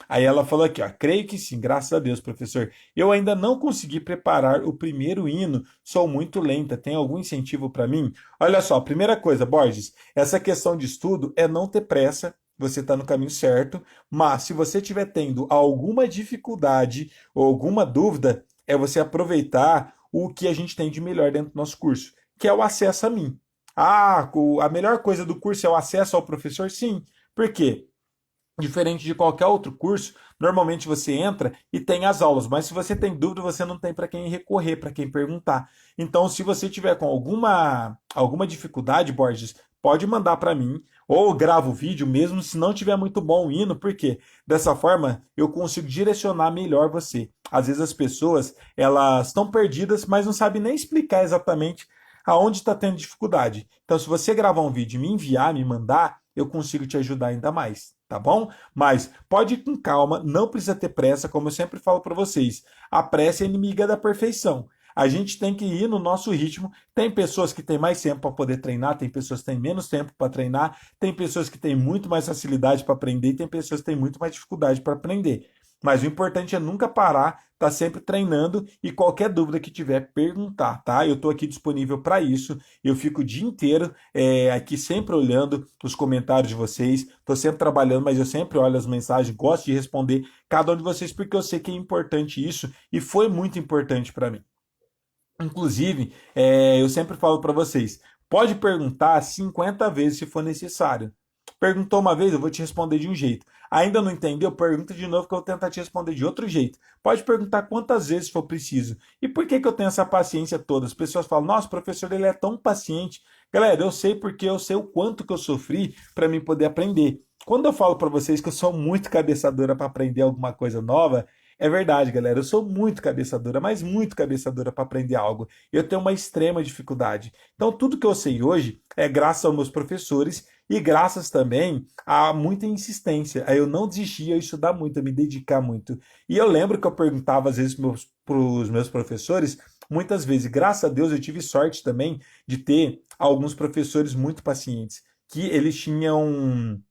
Aí ela falou aqui, ó, creio que sim, graças a Deus, professor. Eu ainda não consegui preparar o primeiro hino, sou muito lenta, tem algum incentivo para mim? Olha só, primeira coisa, Borges, essa questão de estudo é não ter pressa, você está no caminho certo, mas se você estiver tendo alguma dificuldade ou alguma dúvida, é você aproveitar o que a gente tem de melhor dentro do nosso curso, que é o acesso a mim. Ah, a melhor coisa do curso é o acesso ao professor? Sim. Por quê? Diferente de qualquer outro curso, normalmente você entra e tem as aulas, mas se você tem dúvida, você não tem para quem recorrer, para quem perguntar. Então, se você tiver com alguma dificuldade, Borges, pode mandar para mim, ou grava o vídeo mesmo se não tiver muito bom o hino, porque dessa forma eu consigo direcionar melhor você. Às vezes as pessoas, elas estão perdidas, mas não sabem nem explicar exatamente aonde está tendo dificuldade. Então, se você gravar um vídeo e me enviar, me mandar, eu consigo te ajudar ainda mais, tá bom? Mas pode ir com calma, não precisa ter pressa, como eu sempre falo para vocês. A pressa é inimiga da perfeição. A gente tem que ir no nosso ritmo. Tem pessoas que têm mais tempo para poder treinar, tem pessoas que têm menos tempo para treinar, tem pessoas que têm muito mais facilidade para aprender, e tem pessoas que têm muito mais dificuldade para aprender. Mas o importante é nunca parar, tá sempre treinando e qualquer dúvida que tiver, perguntar, tá? Eu tô aqui disponível para isso. Eu fico o dia inteiro aqui sempre olhando os comentários de vocês. Tô sempre trabalhando, mas eu sempre olho as mensagens, gosto de responder cada um de vocês porque eu sei que é importante isso e foi muito importante para mim. Inclusive, eu sempre falo para vocês, pode perguntar 50 vezes se for necessário. Perguntou uma vez, eu vou te responder de um jeito. Ainda não entendeu? Pergunta de novo que eu vou tentar te responder de outro jeito. Pode perguntar quantas vezes for preciso. E por que que eu tenho essa paciência toda? As pessoas falam, nossa, professor, ele é tão paciente. Galera, eu sei porque eu sei o quanto que eu sofri para mim poder aprender. Quando eu falo para vocês que eu sou muito cabeçadora para aprender alguma coisa nova, é verdade, galera. Eu sou muito cabeçadora, mas muito cabeçadora para aprender algo. Eu tenho uma extrema dificuldade. Então, tudo que eu sei hoje é graças aos meus professores e graças também a muita insistência. Aí eu não desistia, eu estudar muito, eu me dedicar muito. E eu lembro que eu perguntava às vezes para os meus professores, muitas vezes, graças a Deus, eu tive sorte também de ter alguns professores muito pacientes, que eles tinham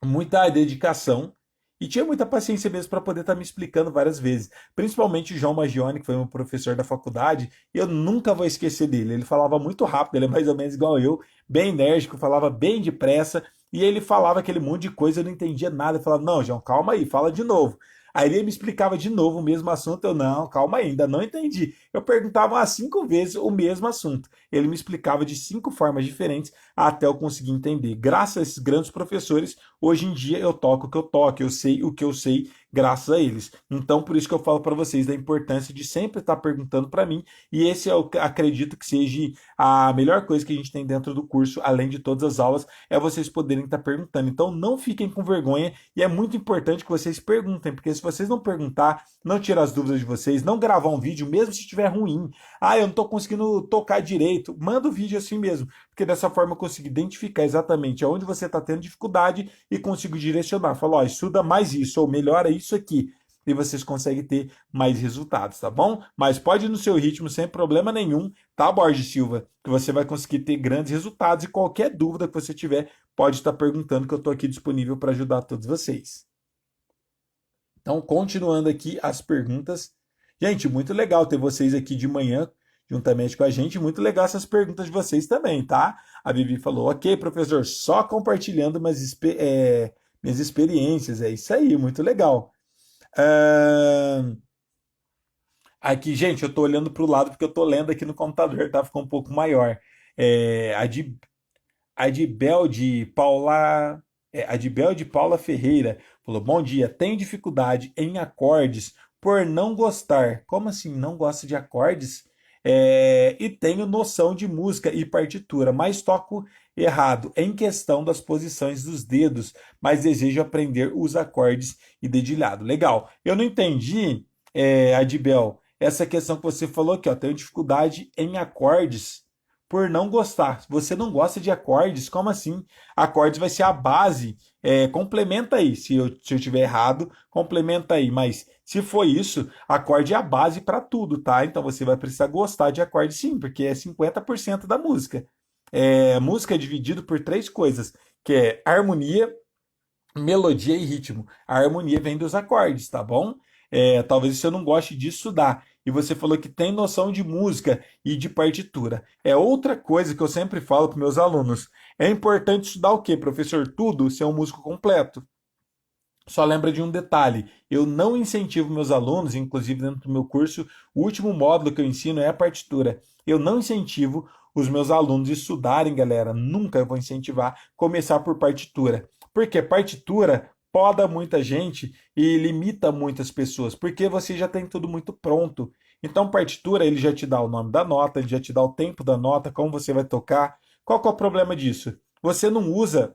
muita dedicação e tinha muita paciência mesmo para poder estar me explicando várias vezes. Principalmente o João Magione, que foi meu professor da faculdade, eu nunca vou esquecer dele. Ele falava muito rápido, ele é mais ou menos igual eu, bem enérgico, falava bem depressa, e ele falava aquele monte de coisa, eu não entendia nada. Eu falava, não, João, calma aí, fala de novo. Aí ele me explicava de novo o mesmo assunto, eu, não, calma aí, ainda não entendi. Eu perguntava umas 5 vezes o mesmo assunto. Ele me explicava de 5 formas diferentes até eu conseguir entender. Graças a esses grandes professores, hoje em dia eu toco o que eu toco, eu sei o que eu sei graças a eles. Então, por isso que eu falo para vocês da importância de sempre estar perguntando para mim, e esse eu acredito que seja a melhor coisa que a gente tem dentro do curso, além de todas as aulas, é vocês poderem estar perguntando. Então, não fiquem com vergonha, e é muito importante que vocês perguntem, porque se vocês não perguntar, não tirar as dúvidas de vocês, não gravar um vídeo, mesmo se estiver ruim, ah, eu não estou conseguindo tocar direito, manda o vídeo assim mesmo, porque dessa forma eu consigo identificar exatamente aonde você está tendo dificuldade e consigo direcionar. Falo, ó, estuda mais isso, ou melhora isso aqui. E vocês conseguem ter mais resultados, tá bom? Mas pode ir no seu ritmo, sem problema nenhum, tá, Borges Silva? Que você vai conseguir ter grandes resultados e qualquer dúvida que você tiver, pode estar perguntando que eu estou aqui disponível para ajudar todos vocês. Então, continuando aqui as perguntas. Gente, muito legal ter vocês aqui de manhã juntamente com a gente. Muito legal essas perguntas de vocês também, tá? A Vivi falou, ok, professor, só compartilhando minhas experiências. É isso aí, muito legal. Ahn, aqui, gente, eu tô olhando para o lado porque eu tô lendo aqui no computador, tá? Ficou um pouco maior. É, Adibel de Paula, Adibel de Paula Ferreira falou: Bom dia, tenho dificuldade em acordes por não gostar. Como assim? Não gosta de acordes? E tenho noção de música e partitura, mas toco errado em questão das posições dos dedos, mas desejo aprender os acordes e dedilhado. Legal. Eu não entendi, Adibel, essa questão que você falou aqui, ó. Tenho dificuldade em acordes por não gostar. Você não gosta de acordes? Como assim? Acordes vai ser a base. Complementa aí. Se eu tiver errado, complementa aí. Mas se for isso, acorde é a base para tudo, tá? Então você vai precisar gostar de acorde sim, porque é 50% da música. Música é dividido por três coisas, que é harmonia, melodia e ritmo. A harmonia vem dos acordes, tá bom? Talvez você não goste de estudar. E você falou que tem noção de música e de partitura. É outra coisa que eu sempre falo para meus alunos. É importante estudar o quê, professor? Tudo, ser um músico completo. Só lembra de um detalhe: eu não incentivo meus alunos, inclusive dentro do meu curso, o último módulo que eu ensino é a partitura. Eu não incentivo os meus alunos a estudarem, galera. Nunca vou incentivar começar por partitura. Porque partitura poda muita gente e limita muitas pessoas, porque você já tem tudo muito pronto. Então, partitura, ele já te dá o nome da nota, ele já te dá o tempo da nota, como você vai tocar. Qual que é o problema disso? Você não usa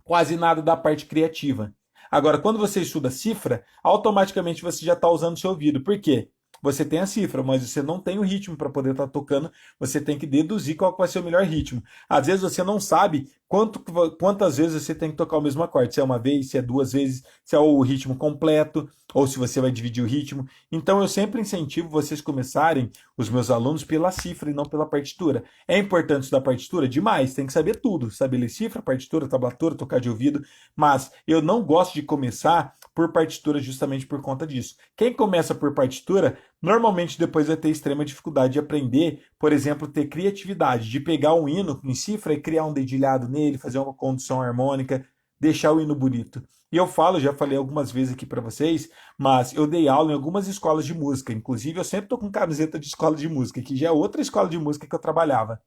quase nada da parte criativa. Agora, quando você estuda cifra, automaticamente você já está usando o seu ouvido. Por quê? Você tem a cifra, mas você não tem o ritmo para poder estar tocando. Você tem que deduzir qual vai ser o melhor ritmo. Às vezes você não sabe quantas vezes você tem que tocar o mesmo acorde. Se é uma vez, se é duas vezes, se é o ritmo completo, ou se você vai dividir o ritmo. Então eu sempre incentivo vocês começarem os meus alunos pela cifra e não pela partitura. É importante estudar partitura? Demais, tem que saber tudo. Saber ler cifra, partitura, tablatura, tocar de ouvido, mas eu não gosto de começar por partitura justamente por conta disso. Quem começa por partitura, normalmente depois vai ter extrema dificuldade de aprender, por exemplo, ter criatividade, de pegar um hino em cifra e criar um dedilhado nele, fazer uma condução harmônica, deixar o hino bonito. E eu falo, já falei algumas vezes aqui para vocês, mas eu dei aula em algumas escolas de música. Inclusive, eu sempre tô com camiseta de escola de música, que já é outra escola de música que eu trabalhava.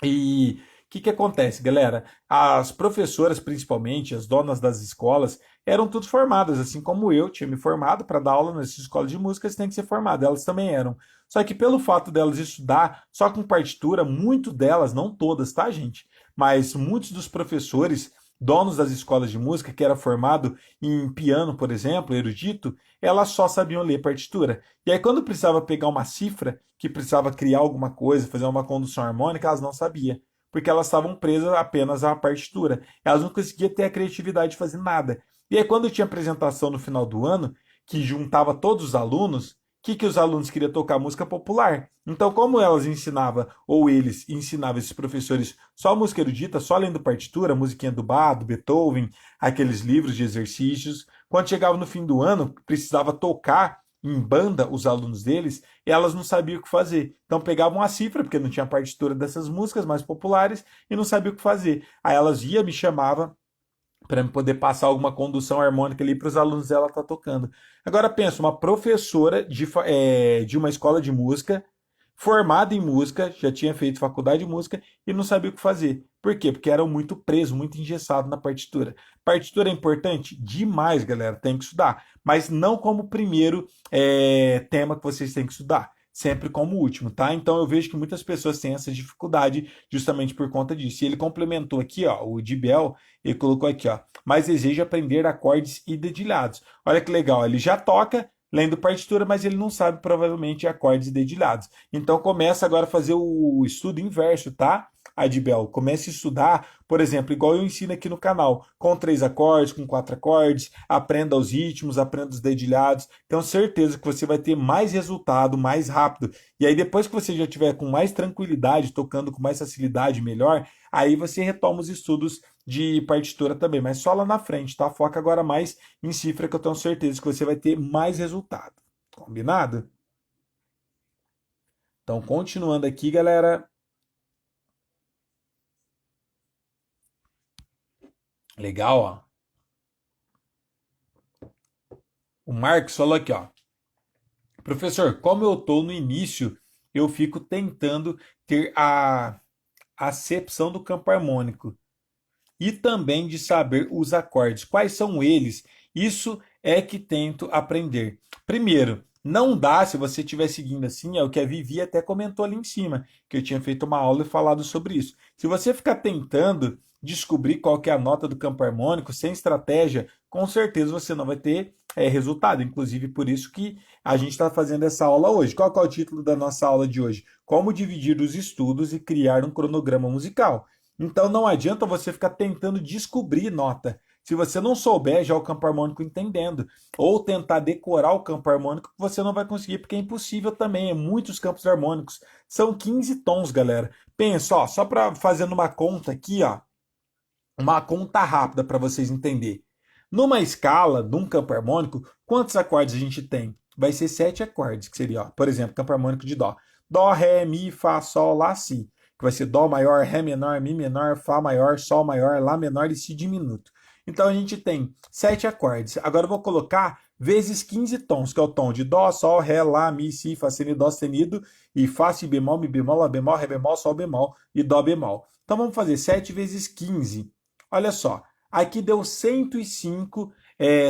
E o que acontece, galera? As professoras, principalmente, as donas das escolas, eram todas formadas, assim como eu tinha me formado para dar aula nessa escola de música, você tem que ser formado, elas também eram. Só que pelo fato delas estudar só com partitura, muito delas, não todas, tá, gente? Mas muitos dos professores, donos das escolas de música, que era formado em piano, por exemplo, erudito, elas só sabiam ler partitura. E aí, quando precisava pegar uma cifra, que precisava criar alguma coisa, fazer uma condução harmônica, elas não sabiam. Porque elas estavam presas apenas à partitura. Elas não conseguiam ter a criatividade de fazer nada. E aí, quando tinha apresentação no final do ano, que juntava todos os alunos, que os alunos queriam tocar música popular. Então, como elas ensinavam, ou eles ensinavam esses professores só música erudita, só lendo partitura, musiquinha do Bach, do Beethoven, aqueles livros de exercícios, quando chegava no fim do ano, precisava tocar em banda os alunos deles, e elas não sabiam o que fazer. Então pegavam a cifra, porque não tinha partitura dessas músicas mais populares, e não sabiam o que fazer. Aí elas iam, me chamavam para poder passar alguma condução harmônica ali para os alunos dela estar tocando. Agora pensa, uma professora de uma escola de música, formada em música, já tinha feito faculdade de música e não sabia o que fazer. Por quê? Porque eram muito presos, muito engessados na partitura. Partitura é importante? Demais, galera, tem que estudar. Mas não como primeiro tema que vocês têm que estudar. Sempre como último, tá? Então eu vejo que muitas pessoas têm essa dificuldade justamente por conta disso. E ele complementou aqui, ó, o Dibel, ele colocou aqui, ó, mas deseja aprender acordes e dedilhados. Olha que legal, ele já toca lendo partitura, mas ele não sabe provavelmente acordes e dedilhados. Então começa agora a fazer o estudo inverso, tá? Adibel, comece a estudar, por exemplo, igual eu ensino aqui no canal, com 3 acordes, com 4 acordes, aprenda os ritmos, aprenda os dedilhados. Tenho certeza que você vai ter mais resultado, mais rápido. E aí depois que você já tiver com mais tranquilidade, tocando com mais facilidade, melhor, aí você retoma os estudos de partitura também, mas só lá na frente, tá? Foca agora mais em cifra que eu tenho certeza que você vai ter mais resultado. Combinado? Então, continuando aqui, galera. Legal, ó. O Marcos falou aqui, ó. Professor, como eu estou no início, eu fico tentando ter a acepção do campo harmônico e também de saber os acordes. Quais são eles? Isso é que tento aprender. Primeiro, não dá se você estiver seguindo assim, é o que a Vivi até comentou ali em cima, que eu tinha feito uma aula e falado sobre isso. Se você ficar tentando descobrir qual que é a nota do campo harmônico sem estratégia, com certeza você não vai ter resultado. Inclusive por isso que a gente está fazendo essa aula hoje. Qual que é o título da nossa aula de hoje? Como dividir os estudos e criar um cronograma musical. Então não adianta você ficar tentando descobrir nota. Se você não souber já o campo harmônico entendendo, ou tentar decorar o campo harmônico, você não vai conseguir, porque é impossível também, é muitos campos harmônicos. São 15 tons, galera. Pensa, ó, só para fazendo uma conta aqui, ó, uma conta rápida para vocês entenderem. Numa escala, num campo harmônico, quantos acordes a gente tem? Vai ser 7 acordes, que seria, ó, por exemplo, campo harmônico de Dó. Dó, Ré, Mi, Fá, Sol, Lá, Si. Que vai ser Dó maior, Ré menor, Mi menor, Fá maior, Sol maior, Lá menor e Si diminuto. Então a gente tem 7 acordes. Agora eu vou colocar vezes 15 tons, que é o tom de Dó, Sol, Ré, Lá, Mi, Si, Fá sustenido, Dó sustenido, e Fá, Si bemol, Mi bemol, Lá bemol, Ré bemol, Sol bemol e Dó bemol. Então vamos fazer 7 vezes 15. Olha só, aqui deu 105,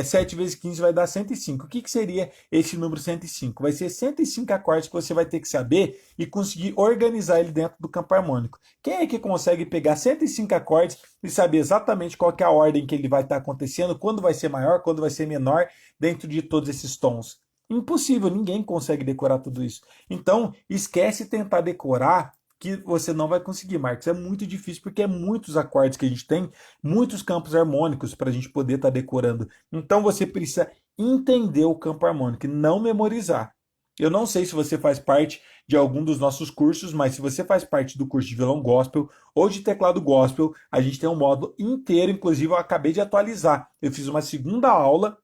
7 vezes 15 vai dar 105. O que seria esse número 105? Vai ser 105 acordes que você vai ter que saber e conseguir organizar ele dentro do campo harmônico. Quem é que consegue pegar 105 acordes e saber exatamente qual que é a ordem que ele vai estar acontecendo, quando vai ser maior, quando vai ser menor, dentro de todos esses tons? Impossível, ninguém consegue decorar tudo isso. Então, esquece tentar decorar que você não vai conseguir, Marcos. É muito difícil porque é muitos acordes que a gente tem, muitos campos harmônicos para a gente poder estar decorando. Então você precisa entender o campo harmônico e não memorizar. Eu não sei se você faz parte de algum dos nossos cursos, mas se você faz parte do curso de violão gospel ou de teclado gospel, a gente tem um módulo inteiro, inclusive eu acabei de atualizar. Eu fiz uma segunda aula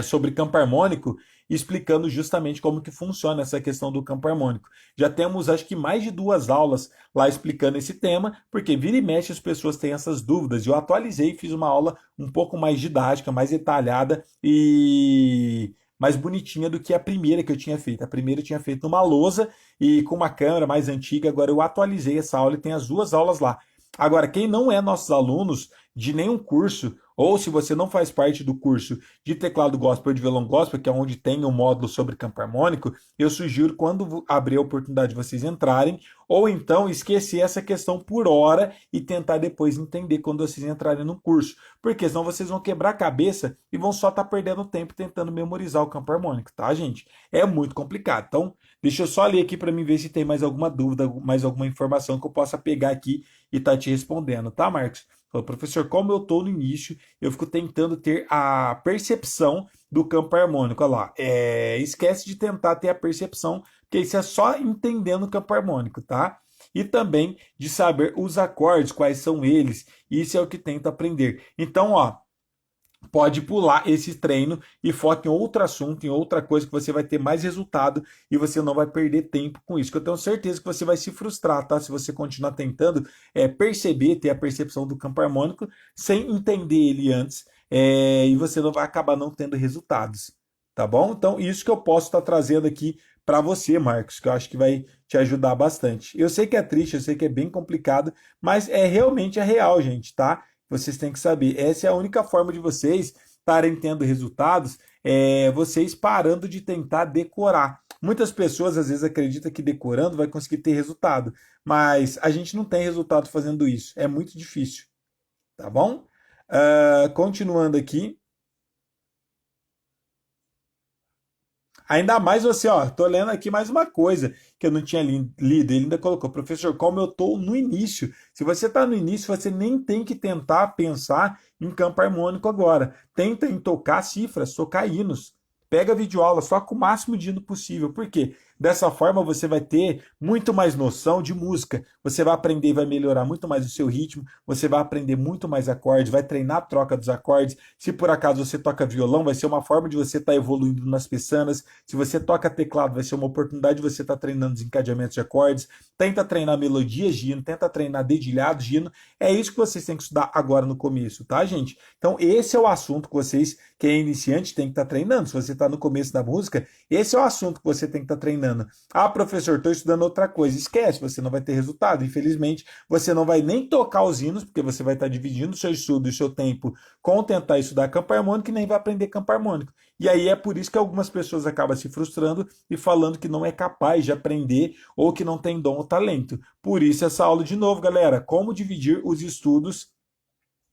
sobre campo harmônico, explicando justamente como que funciona essa questão do campo harmônico. Já temos, acho que mais de 2 aulas lá explicando esse tema, porque vira e mexe as pessoas têm essas dúvidas. Eu atualizei e fiz uma aula um pouco mais didática, mais detalhada e mais bonitinha do que a primeira que eu tinha feito. A primeira eu tinha feito numa lousa e com uma câmera mais antiga, agora eu atualizei essa aula e tem as 2 aulas lá. Agora, quem não é nossos alunos de nenhum curso, ou se você não faz parte do curso de teclado gospel ou de violão gospel, que é onde tem um módulo sobre campo harmônico, eu sugiro quando abrir a oportunidade de vocês entrarem, ou então esquecer essa questão por hora e tentar depois entender quando vocês entrarem no curso. Porque senão vocês vão quebrar a cabeça e vão só estar perdendo tempo tentando memorizar o campo harmônico, tá, gente? É muito complicado. Então, deixa eu só ler aqui para mim ver se tem mais alguma dúvida, mais alguma informação que eu possa pegar aqui e estar te respondendo, tá, Marcos? Falou, professor, como eu estou no início, eu fico tentando ter a percepção do campo harmônico. Olha lá, esquece de tentar ter a percepção, porque isso é só entendendo o campo harmônico, tá? E também de saber os acordes, quais são eles. Isso é o que tenta aprender. Então, ó, pode pular esse treino e foca em outro assunto, em outra coisa que você vai ter mais resultado e você não vai perder tempo com isso. Que eu tenho certeza que você vai se frustrar, tá? Se você continuar tentando perceber, ter a percepção do campo harmônico sem entender ele antes, e você não vai acabar não tendo resultados, tá bom? Então, isso que eu posso estar trazendo aqui para você, Marcos, que eu acho que vai te ajudar bastante. Eu sei que é triste, eu sei que é bem complicado, mas realmente é real, gente, tá? Vocês têm que saber. Essa é a única forma de vocês estarem tendo resultados, vocês parando de tentar decorar. Muitas pessoas às vezes acreditam que decorando vai conseguir ter resultado, mas a gente não tem resultado fazendo isso. É muito difícil, tá bom? Continuando aqui. Ainda mais você, ó, tô lendo aqui mais uma coisa que eu não tinha lido. Ele ainda colocou, professor, como eu tô no início. Se você tá no início, você nem tem que tentar pensar em campo harmônico agora. Tenta em tocar cifras, tocar hinos. Pega a videoaula só com o máximo de hino possível. Por quê? Dessa forma você vai ter muito mais noção de música. Você vai aprender e vai melhorar muito mais o seu ritmo. Você vai aprender muito mais acordes, vai treinar a troca dos acordes. Se por acaso você toca violão, vai ser uma forma de você estar evoluindo nas pessanas. Se você toca teclado, vai ser uma oportunidade de você estar treinando desencadeamentos de acordes. Tenta treinar melodias de hino, tenta treinar dedilhados de hino. É isso que vocês têm que estudar agora no começo, tá, gente? Então, esse é o assunto que vocês, que é iniciante, tem que estar treinando. Se você está no começo da música, esse é o assunto que você tem que estar treinando. Ah, professor, estou estudando outra coisa. Esquece, você não vai ter resultado. Infelizmente, você não vai nem tocar os hinos, porque você vai estar dividindo o seu estudo e o seu tempo com tentar estudar campo harmônico e nem vai aprender campo harmônico. E aí é por isso que algumas pessoas acabam se frustrando e falando que não é capaz de aprender ou que não tem dom ou talento. Por isso essa aula de novo, galera, como dividir os estudos,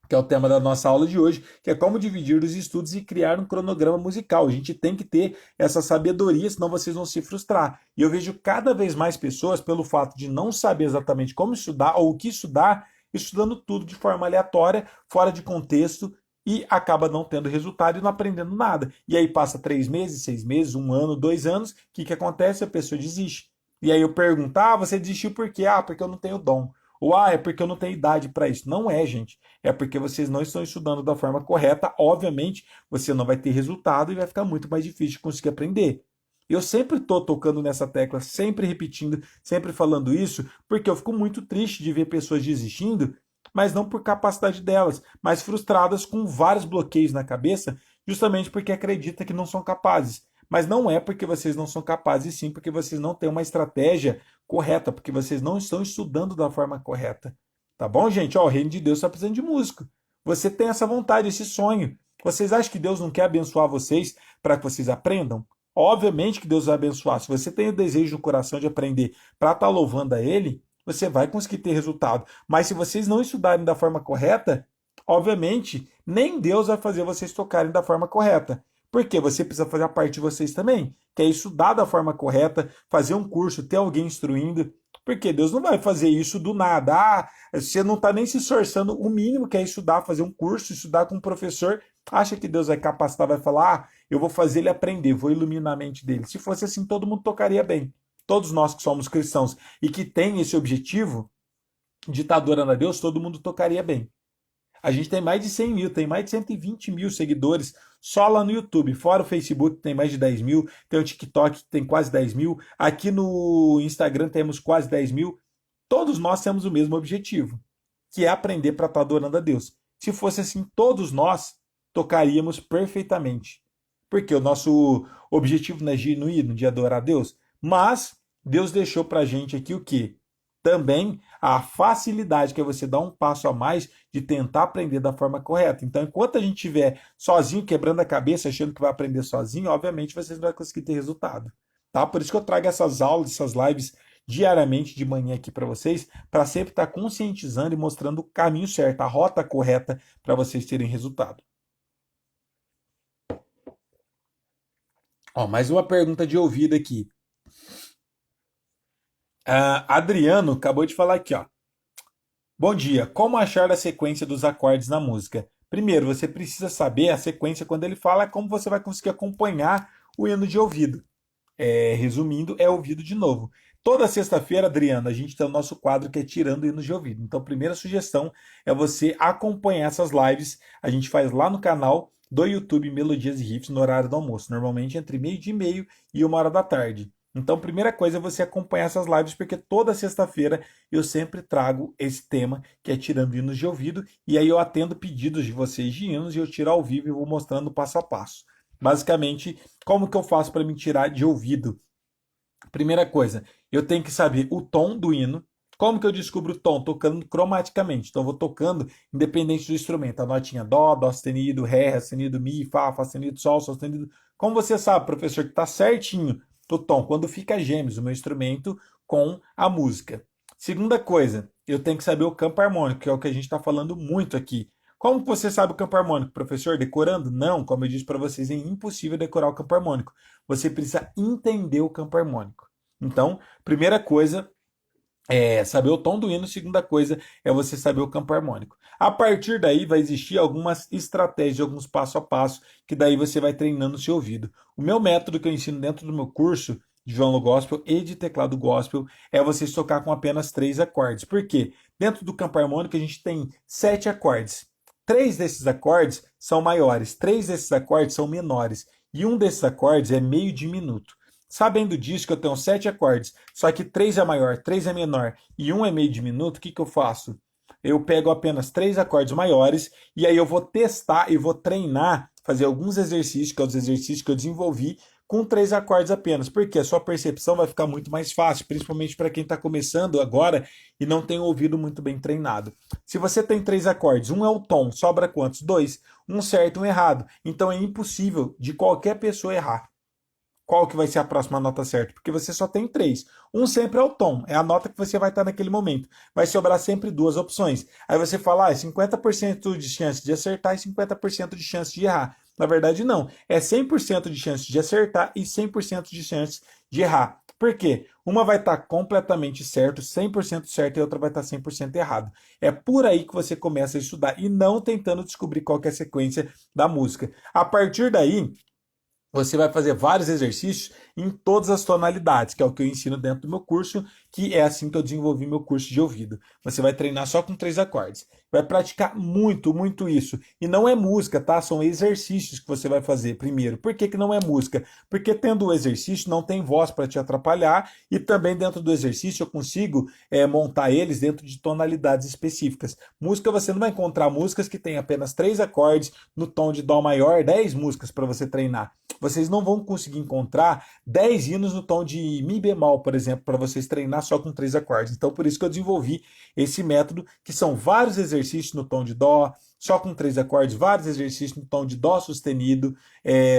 que é o tema da nossa aula de hoje, que é como dividir os estudos e criar um cronograma musical. A gente tem que ter essa sabedoria, senão vocês vão se frustrar. E eu vejo cada vez mais pessoas, pelo fato de não saber exatamente como estudar ou o que estudar, estudando tudo de forma aleatória, fora de contexto, e acaba não tendo resultado e não aprendendo nada. E aí passa 3 meses, 6 meses, 1 ano, 2 anos, o que acontece? A pessoa desiste. E aí eu pergunto, você desistiu por quê? Porque eu não tenho dom. Ou, é porque eu não tenho idade para isso. Não é, gente. É porque vocês não estão estudando da forma correta. Obviamente, você não vai ter resultado e vai ficar muito mais difícil de conseguir aprender. Eu sempre estou tocando nessa tecla, sempre repetindo, sempre falando isso, porque eu fico muito triste de ver pessoas desistindo, mas não por capacidade delas, mas frustradas com vários bloqueios na cabeça, justamente porque acreditam que não são capazes. Mas não é porque vocês não são capazes, sim porque vocês não têm uma estratégia correta, porque vocês não estão estudando da forma correta. Tá bom, gente? Ó, o reino de Deus está precisando de músico. Você tem essa vontade, esse sonho. Vocês acham que Deus não quer abençoar vocês para que vocês aprendam? Obviamente que Deus vai abençoar. Se você tem o desejo no coração de aprender para estar louvando a Ele, você vai conseguir ter resultado. Mas se vocês não estudarem da forma correta, obviamente, nem Deus vai fazer vocês tocarem da forma correta. Porque você precisa fazer a parte de vocês também, que é estudar da forma correta, fazer um curso, ter alguém instruindo. Porque Deus não vai fazer isso do nada. Você não está nem se esforçando. O mínimo que é estudar, fazer um curso, estudar com um professor. Acha que Deus vai capacitar, vai falar, eu vou fazer ele aprender, vou iluminar a mente dele. Se fosse assim, todo mundo tocaria bem. Todos nós que somos cristãos e que tem esse objetivo de estar adorando a Deus, todo mundo tocaria bem. A gente tem mais de 100 mil, tem mais de 120 mil seguidores só lá no YouTube. Fora o Facebook, tem mais de 10 mil. Tem o TikTok, que tem quase 10 mil. Aqui no Instagram temos quase 10 mil. Todos nós temos o mesmo objetivo, que é aprender para estar adorando a Deus. Se fosse assim, todos nós tocaríamos perfeitamente. Porque o nosso objetivo não é genuíno de adorar a Deus. Mas Deus deixou para a gente aqui o quê? Também a facilidade que é você dar um passo a mais de tentar aprender da forma correta. Então, enquanto a gente estiver sozinho, quebrando a cabeça, achando que vai aprender sozinho, obviamente vocês não vão conseguir ter resultado. Tá? Por isso que eu trago essas aulas, essas lives diariamente de manhã aqui para vocês, para sempre estar conscientizando e mostrando o caminho certo, a rota correta para vocês terem resultado. Ó, mais uma pergunta de ouvido aqui. Adriano acabou de falar aqui, ó. Bom dia. Como achar a sequência dos acordes na música? Primeiro, você precisa saber a sequência quando ele fala, como você vai conseguir acompanhar o hino de ouvido. Resumindo, é ouvido de novo. Toda sexta-feira, Adriana, a gente tem o nosso quadro que é Tirando Hinos de Ouvido. Então, a primeira sugestão é você acompanhar essas lives. A gente faz lá no canal do YouTube Melodias e Riffs no horário do almoço, normalmente entre meio-dia e meio e 1 hora da tarde. Então, primeira coisa é você acompanhar essas lives, porque toda sexta-feira eu sempre trago esse tema, que é Tirando Hinos de Ouvido, e aí eu atendo pedidos de vocês de hinos e eu tiro ao vivo e vou mostrando passo a passo. Basicamente, como que eu faço para me tirar de ouvido? Primeira coisa, eu tenho que saber o tom do hino. Como que eu descubro o tom? Tocando cromaticamente. Então, eu vou tocando independente do instrumento. A notinha dó, dó sustenido, ré sustenido, mi, fá sustenido, sol sustenido. Como você sabe, professor, que está certinho o tom? Quando fica gêmeos o meu instrumento com a música. Segunda coisa, eu tenho que saber o campo harmônico, que é o que a gente está falando muito aqui. Como você sabe o campo harmônico, professor? Decorando? Não, como eu disse para vocês, é impossível decorar o campo harmônico. Você precisa entender o campo harmônico. Então, primeira coisa é saber o tom do hino, segunda coisa é você saber o campo harmônico. A partir daí vai existir algumas estratégias, alguns passo a passo, que daí você vai treinando o seu ouvido. O meu método que eu ensino dentro do meu curso de violão gospel e de teclado gospel é você tocar com apenas 3 acordes. Por quê? Dentro do campo harmônico a gente tem 7 acordes. 3 desses acordes são maiores, 3 desses acordes são menores e um desses acordes é meio diminuto. Sabendo disso, que eu tenho 7 acordes, só que 3 é maior, 3 é menor e um é meio diminuto, o que eu faço? Eu pego apenas 3 acordes maiores e aí eu vou testar e vou treinar, fazer alguns exercícios, que é os exercícios que eu desenvolvi, com 3 acordes apenas, porque a sua percepção vai ficar muito mais fácil, principalmente para quem está começando agora e não tem o ouvido muito bem treinado. Se você tem 3 acordes, um é o tom, sobra quantos? Dois. Um certo e um errado. Então é impossível de qualquer pessoa errar. Qual que vai ser a próxima nota certa? Porque você só tem três. Um sempre é o tom, é a nota que você vai estar naquele momento. Vai sobrar sempre duas opções. Aí você fala, 50% de chance de acertar e 50% de chance de errar. Na verdade, não. É 100% de chance de acertar e 100% de chance de errar. Por quê? Uma vai estar completamente certo, 100% certo, e a outra vai estar 100% errado. É por aí que você começa a estudar e não tentando descobrir qual que é a sequência da música. A partir daí, você vai fazer vários exercícios em todas as tonalidades, que é o que eu ensino dentro do meu curso, que é assim que eu desenvolvi meu curso de ouvido. Você vai treinar só com 3 acordes. Vai praticar muito, muito isso. E não é música, tá? São exercícios que você vai fazer primeiro. Por que que não é música? Porque tendo o exercício não tem voz para te atrapalhar e também dentro do exercício eu consigo montar eles dentro de tonalidades específicas. Música, você não vai encontrar músicas que tem apenas 3 acordes no tom de dó maior, 10 músicas para você treinar. Vocês não vão conseguir encontrar 10 hinos no tom de mi bemol, por exemplo, para vocês treinar só com 3 acordes. Então, por isso que eu desenvolvi esse método, que são vários exercícios no tom de dó, só com 3 acordes, vários exercícios no tom de dó sustenido,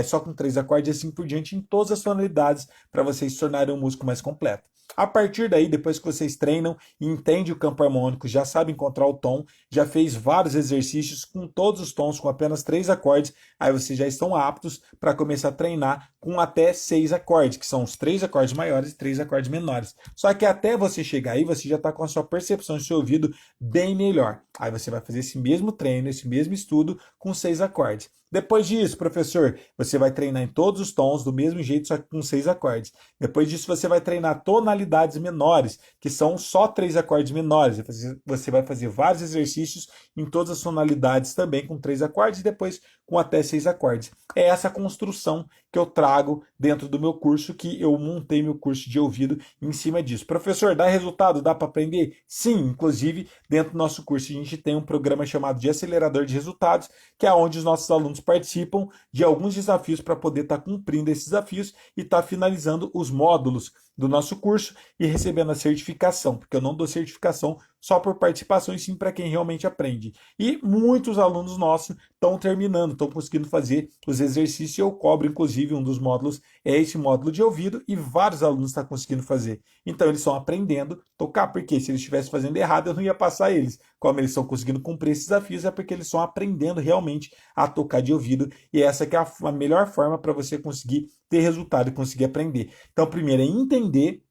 só com 3 acordes e assim por diante, em todas as tonalidades, para vocês se tornarem um músico mais completo. A partir daí, depois que vocês treinam e entendem o campo harmônico, já sabem encontrar o tom, já fez vários exercícios com todos os tons, com apenas 3 acordes, aí vocês já estão aptos para começar a treinar com até 6 acordes, que são os 3 acordes maiores e 3 acordes menores. Só que até você chegar aí, você já está com a sua percepção do seu ouvido bem melhor. Aí você vai fazer esse mesmo treino, esse mesmo estudo com 6 acordes. Depois disso, professor, você vai treinar em todos os tons do mesmo jeito, só que com 6 acordes. Depois disso, você vai treinar tonalidades menores, que são só 3 acordes menores. Você vai fazer vários exercícios em todas as tonalidades também com 3 acordes e depois com até 6 acordes. É essa construção que eu trago dentro do meu curso, que eu montei meu curso de ouvido em cima disso. Professor, dá resultado? Dá para aprender? Sim, inclusive dentro do nosso curso a gente tem um programa chamado de acelerador de resultados, que é onde os nossos alunos participam de alguns desafios para poder estar cumprindo esses desafios e estar finalizando os módulos do nosso curso e recebendo a certificação, porque eu não dou certificação só por participação, e sim para quem realmente aprende. E muitos alunos nossos estão terminando, estão conseguindo fazer os exercícios, e eu cobro, inclusive, um dos módulos é esse módulo de ouvido, e vários alunos estão conseguindo fazer. Então, eles estão aprendendo a tocar, porque se eles estivessem fazendo errado, eu não ia passar eles. Como eles estão conseguindo cumprir esses desafios, é porque eles estão aprendendo realmente a tocar de ouvido, e essa que é a melhor forma para você conseguir ter resultado e conseguir aprender. Então, primeiro é entender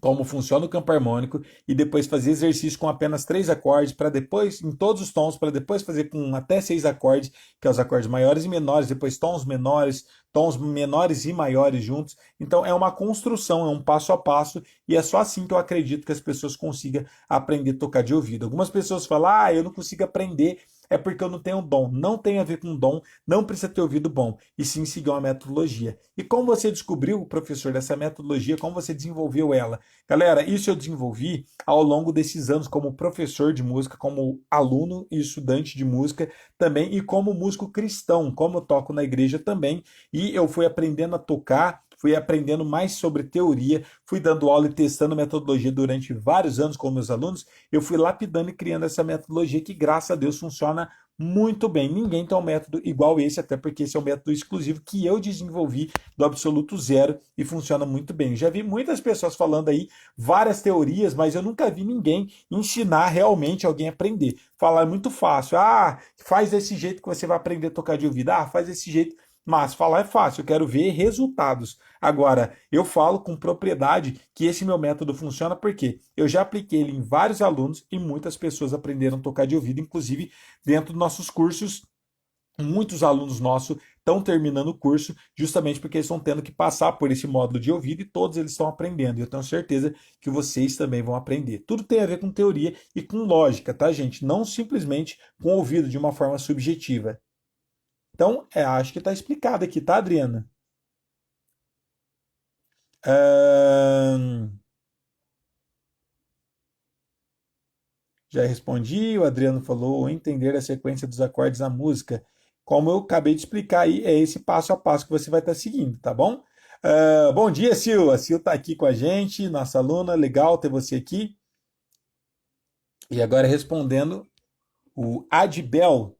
como funciona o campo harmônico e depois fazer exercício com apenas 3 acordes para depois, em todos os tons, para depois fazer com até 6 acordes, que é os acordes maiores e menores, depois tons menores e maiores juntos. Então é uma construção, é um passo a passo e é só assim que eu acredito que as pessoas consigam aprender a tocar de ouvido. Algumas pessoas falam, eu não consigo aprender, é porque eu não tenho dom. Não tem a ver com dom, não precisa ter ouvido bom, e sim seguir uma metodologia. E como você descobriu, professor, dessa metodologia, como você desenvolveu ela? Galera, isso eu desenvolvi ao longo desses anos como professor de música, como aluno e estudante de música também, e como músico cristão, como eu toco na igreja também, e eu fui aprendendo a tocar, fui aprendendo mais sobre teoria, fui dando aula e testando metodologia durante vários anos com meus alunos, eu fui lapidando e criando essa metodologia que, graças a Deus, funciona muito bem. Ninguém tem um método igual esse, até porque esse é um método exclusivo que eu desenvolvi do absoluto zero e funciona muito bem. Já vi muitas pessoas falando aí várias teorias, mas eu nunca vi ninguém ensinar realmente alguém a aprender. Falar é muito fácil. Faz desse jeito que você vai aprender a tocar de ouvido. Faz desse jeito. Mas falar é fácil, eu quero ver resultados. Agora, eu falo com propriedade que esse meu método funciona porque eu já apliquei ele em vários alunos e muitas pessoas aprenderam a tocar de ouvido, inclusive dentro dos nossos cursos. Muitos alunos nossos estão terminando o curso justamente porque eles estão tendo que passar por esse módulo de ouvido e todos eles estão aprendendo. E eu tenho certeza que vocês também vão aprender. Tudo tem a ver com teoria e com lógica, tá, gente? Não simplesmente com ouvido de uma forma subjetiva. Então, acho que está explicado aqui, tá, Adriana? Ahn, já respondi, o Adriano falou entender a sequência dos acordes da música. Como eu acabei de explicar aí, é esse passo a passo que você vai estar seguindo, tá bom? Bom dia, Sil. A Sil está aqui com a gente, nossa aluna. Legal ter você aqui. E agora respondendo o Adbel.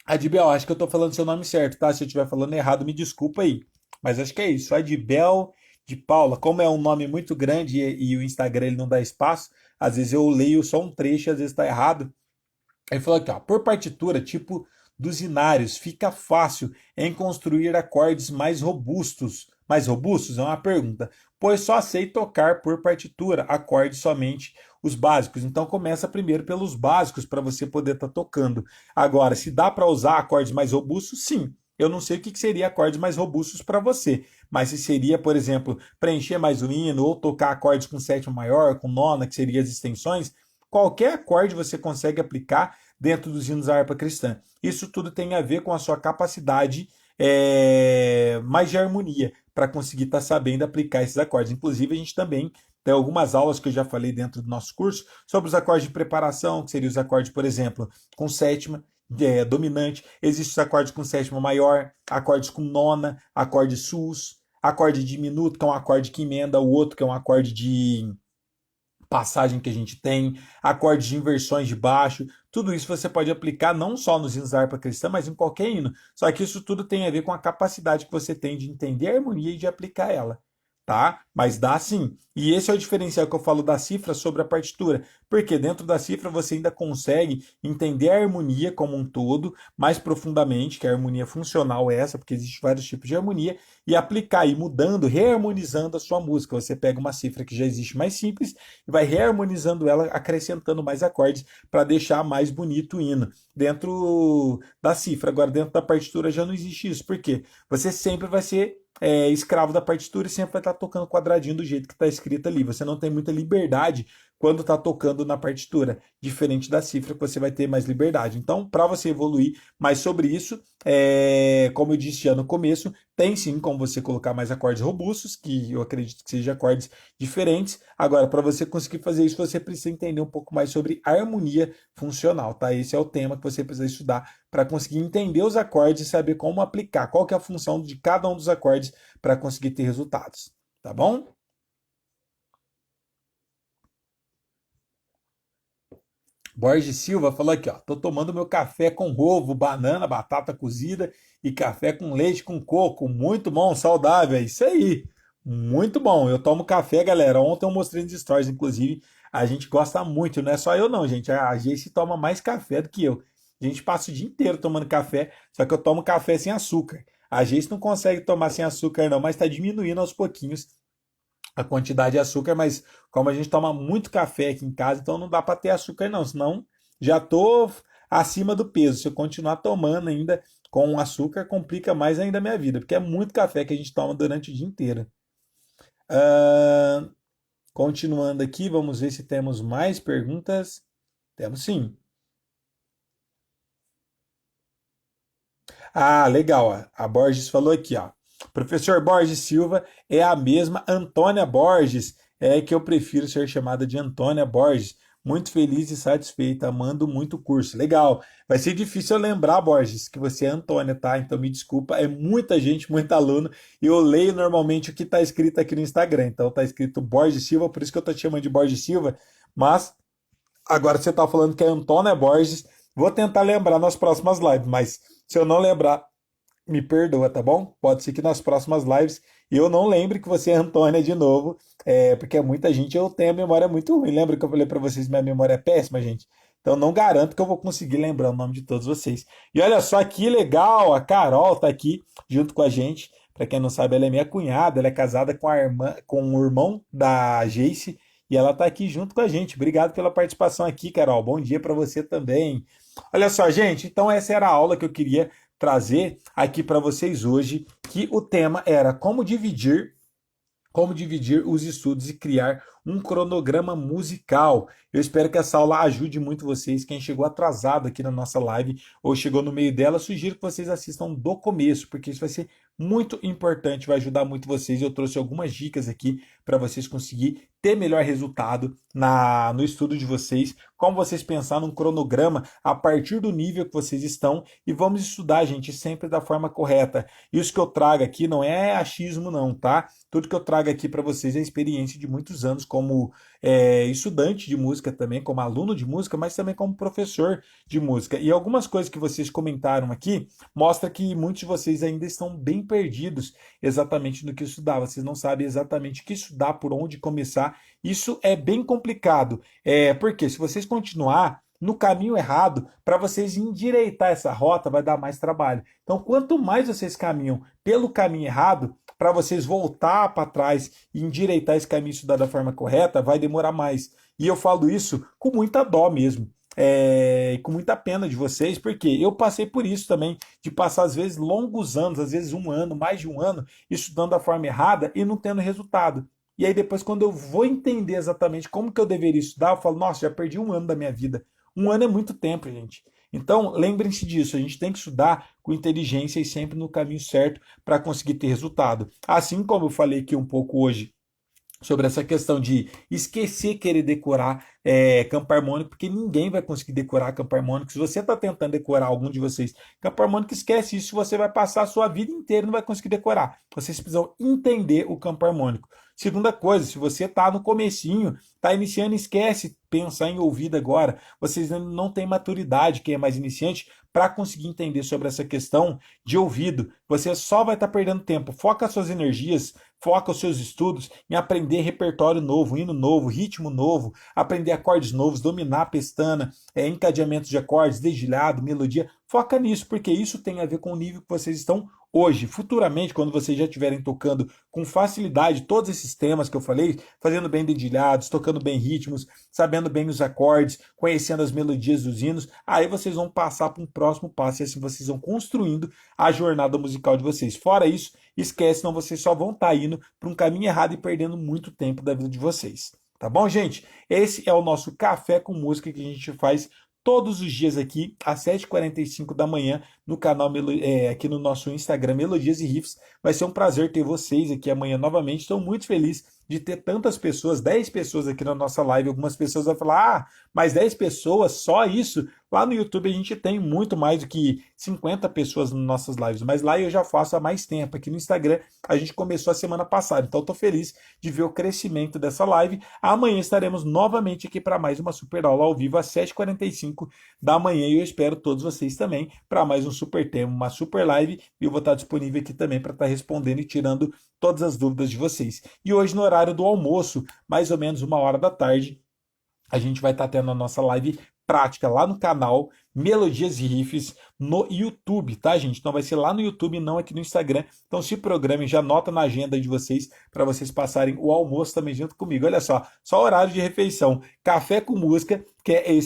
Adbel, acho que eu estou falando seu nome certo, tá? Se eu estiver falando errado, me desculpa aí. Mas acho que é isso. Adbel de Paula. Como é um nome muito grande e o Instagram ele não dá espaço, às vezes eu leio só um trecho e às vezes está errado. Ele falou aqui, ó, por partitura, tipo dos inários, fica fácil em construir acordes mais robustos. Mais robustos? É uma pergunta. Pois só sei tocar por partitura, acordes somente os básicos. Então começa primeiro pelos básicos para você poder estar tocando. Agora, se dá para usar acordes mais robustos, sim. Eu não sei o que seria acordes mais robustos para você, mas se seria, por exemplo, preencher mais o hino ou tocar acordes com sétima maior, com nona, que seriam as extensões, qualquer acorde você consegue aplicar dentro dos hinos da harpa cristã. Isso tudo tem a ver com a sua capacidade mais de harmonia para conseguir estar sabendo aplicar esses acordes. Inclusive, a gente também tem algumas aulas que eu já falei dentro do nosso curso sobre os acordes de preparação, que seriam os acordes, por exemplo, com sétima, dominante. Existem os acordes com sétima maior, acordes com nona, acorde sus, acorde diminuto, que é um acorde que emenda o outro, que é um acorde de passagem que a gente tem, acordes de inversões de baixo, tudo isso você pode aplicar não só nos hinos da harpa cristã, mas em qualquer hino. Só que isso tudo tem a ver com a capacidade que você tem de entender a harmonia e de aplicar ela. tá? Mas dá sim. E esse é o diferencial que eu falo da cifra sobre a partitura, porque dentro da cifra você ainda consegue entender a harmonia como um todo, mais profundamente, que a harmonia funcional é essa, porque existem vários tipos de harmonia, e aplicar e mudando, reharmonizando a sua música. Você pega uma cifra que já existe mais simples e vai reharmonizando ela, acrescentando mais acordes para deixar mais bonito o hino dentro da cifra. Agora, dentro da partitura já não existe isso. Por quê? Você sempre vai ser escravo da partitura e sempre vai estar tocando quadradinho do jeito que está escrito ali. Você não tem muita liberdade quando está tocando na partitura, diferente da cifra que você vai ter mais liberdade. Então, para você evoluir mais sobre isso, como eu disse já no começo, tem sim como você colocar mais acordes robustos, que eu acredito que sejam acordes diferentes. Agora, para você conseguir fazer isso, você precisa entender um pouco mais sobre harmonia funcional, tá? Esse é o tema que você precisa estudar para conseguir entender os acordes e saber como aplicar, qual que é a função de cada um dos acordes para conseguir ter resultados, tá bom? Borges Silva falou aqui, ó, tô tomando meu café com ovo, banana, batata cozida e café com leite com coco, muito bom, saudável, é isso aí, muito bom. Eu tomo café, galera. Ontem eu mostrei nos stories, inclusive, a gente gosta muito, não é só eu não, gente. A Jace toma mais café do que eu. A gente passa o dia inteiro tomando café, só que eu tomo café sem açúcar. A Jace não consegue tomar sem açúcar não, mas está diminuindo aos pouquinhos a quantidade de açúcar, mas como a gente toma muito café aqui em casa, então não dá para ter açúcar não, senão já tô acima do peso. Se eu continuar tomando ainda com açúcar, complica mais ainda a minha vida, porque é muito café que a gente toma durante o dia inteiro. Ah, continuando aqui, vamos ver se temos mais perguntas. Temos sim. Ah, legal. Ó. A Borges falou aqui, ó. Professor Borges Silva é a mesma Antônia Borges. É que eu prefiro ser chamada de Antônia Borges. Muito feliz e satisfeita, amando muito o curso. Legal. Vai ser difícil eu lembrar, Borges, que você é Antônia, tá? Então me desculpa, é muita gente, muito aluno. E eu leio normalmente o que está escrito aqui no Instagram. Então tá escrito Borges Silva, por isso que eu tô te chamando de Borges Silva. Mas agora você tá falando que é Antônia Borges. Vou tentar lembrar nas próximas lives, mas se eu não lembrar, me perdoa, tá bom? Pode ser que nas próximas lives eu não lembre que você é Antônia de novo, porque é muita gente, eu tenho a memória muito ruim. Lembra que eu falei para vocês que minha memória é péssima, gente? Então não garanto que eu vou conseguir lembrar o nome de todos vocês. E olha só que legal, a Carol tá aqui junto com a gente. Para quem não sabe, ela é minha cunhada, ela é casada com a irmã, com o irmão da Jace e ela tá aqui junto com a gente. Obrigado pela participação aqui, Carol. Bom dia para você também. Olha só, gente, então essa era a aula que eu queria trazer aqui para vocês hoje, que o tema era como dividir os estudos e criar um cronograma musical. Eu espero que essa aula ajude muito vocês. Quem chegou atrasado aqui na nossa live ou chegou no meio dela, sugiro que vocês assistam do começo, porque isso vai ser muito importante, vai ajudar muito vocês. Eu trouxe algumas dicas aqui para vocês conseguir ter melhor resultado no estudo de vocês, como vocês pensar num cronograma a partir do nível que vocês estão e vamos estudar, gente, sempre da forma correta. Isso que eu trago aqui não é achismo não, tá? Tudo que eu trago aqui para vocês é experiência de muitos anos como estudante de música também, como aluno de música, mas também como professor de música. E algumas coisas que vocês comentaram aqui mostra que muitos de vocês ainda estão bem perdidos exatamente no que estudar. Vocês não sabem exatamente o que estudar, por onde começar. Isso é bem complicado. Porque se vocês continuar no caminho errado, para vocês endireitar essa rota vai dar mais trabalho. Então, quanto mais vocês caminham pelo caminho errado, para vocês voltar para trás e endireitar esse caminho e estudar da forma correta, vai demorar mais. E eu falo isso com muita dó mesmo. E com muita pena de vocês, porque eu passei por isso também, de passar às vezes longos anos, às vezes um ano, mais de um ano, estudando da forma errada e não tendo resultado. E aí depois, quando eu vou entender exatamente como que eu deveria estudar, eu falo, nossa, já perdi um ano da minha vida. Um ano é muito tempo, gente. Então, lembrem-se disso, a gente tem que estudar com inteligência e sempre no caminho certo para conseguir ter resultado. Assim como eu falei aqui um pouco hoje sobre essa questão de esquecer querer decorar campo harmônico, porque ninguém vai conseguir decorar campo harmônico. Se você está tentando decorar, algum de vocês, campo harmônico, esquece isso, você vai passar a sua vida inteira e não vai conseguir decorar. Vocês precisam entender o campo harmônico. Segunda coisa, se você está no comecinho, está iniciando, esquece pensar em ouvido agora. Vocês ainda não têm maturidade, quem é mais iniciante, para conseguir entender sobre essa questão de ouvido. Você só vai estar perdendo tempo. Foca suas energias, Foca os seus estudos em aprender repertório novo, hino novo, ritmo novo, aprender acordes novos, dominar a pestana, encadeamentos de acordes, dedilhado, melodia. Foca nisso, porque isso tem a ver com o nível que vocês estão hoje. Futuramente, quando vocês já estiverem tocando com facilidade todos esses temas que eu falei, fazendo bem dedilhados, tocando bem ritmos, sabendo bem os acordes, conhecendo as melodias dos hinos, aí vocês vão passar para um próximo passo e assim vocês vão construindo a jornada musical de vocês. Fora isso, esquece, senão vocês só vão estar indo para um caminho errado e perdendo muito tempo da vida de vocês. Tá bom, gente? Esse é o nosso Café com Música que a gente faz todos os dias aqui às 7h45 da manhã no canal aqui no nosso Instagram Melodias e Riffs. Vai ser um prazer ter vocês aqui amanhã novamente. Estou muito feliz de ter tantas pessoas, 10 pessoas aqui na nossa live. Algumas pessoas vão falar, mas 10 pessoas, só isso? Lá no YouTube a gente tem muito mais do que 50 pessoas nas nossas lives, mas lá eu já faço há mais tempo. Aqui no Instagram a gente começou a semana passada, então estou feliz de ver o crescimento dessa live. Amanhã estaremos novamente aqui para mais uma super aula ao vivo às 7h45 da manhã e eu espero todos vocês também para mais um super tema, uma super live, e eu vou estar disponível aqui também para estar respondendo e tirando todas as dúvidas de vocês. E hoje no horário do almoço, mais ou menos 1h da tarde, a gente vai estar tendo a nossa live prática lá no canal Melodias e Riffs no YouTube, tá, gente? Então vai ser lá no YouTube, não aqui no Instagram. Então se programem, já anota na agenda de vocês para vocês passarem o almoço também junto comigo. Olha só horário de refeição, café com música, que é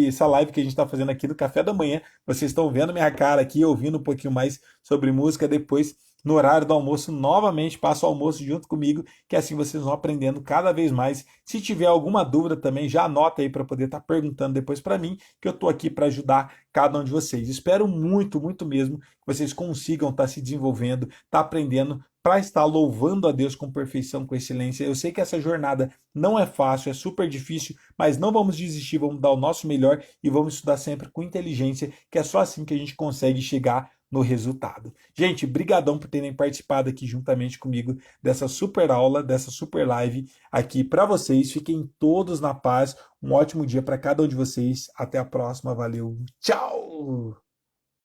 essa live que a gente está fazendo aqui no café da manhã. Vocês estão vendo minha cara aqui, ouvindo um pouquinho mais sobre música depois. No horário do almoço, novamente passa o almoço junto comigo, que assim vocês vão aprendendo cada vez mais. Se tiver alguma dúvida também, já anota aí para poder estar perguntando depois para mim, que eu estou aqui para ajudar cada um de vocês. Espero muito, muito mesmo que vocês consigam estar se desenvolvendo, estar aprendendo para estar louvando a Deus com perfeição, com excelência. Eu sei que essa jornada não é fácil, é super difícil, mas não vamos desistir, vamos dar o nosso melhor e vamos estudar sempre com inteligência, que é só assim que a gente consegue chegar no resultado. Gente, brigadão por terem participado aqui juntamente comigo dessa super aula, dessa super live aqui para vocês. Fiquem todos na paz. Um ótimo dia para cada um de vocês. Até a próxima. Valeu. Tchau!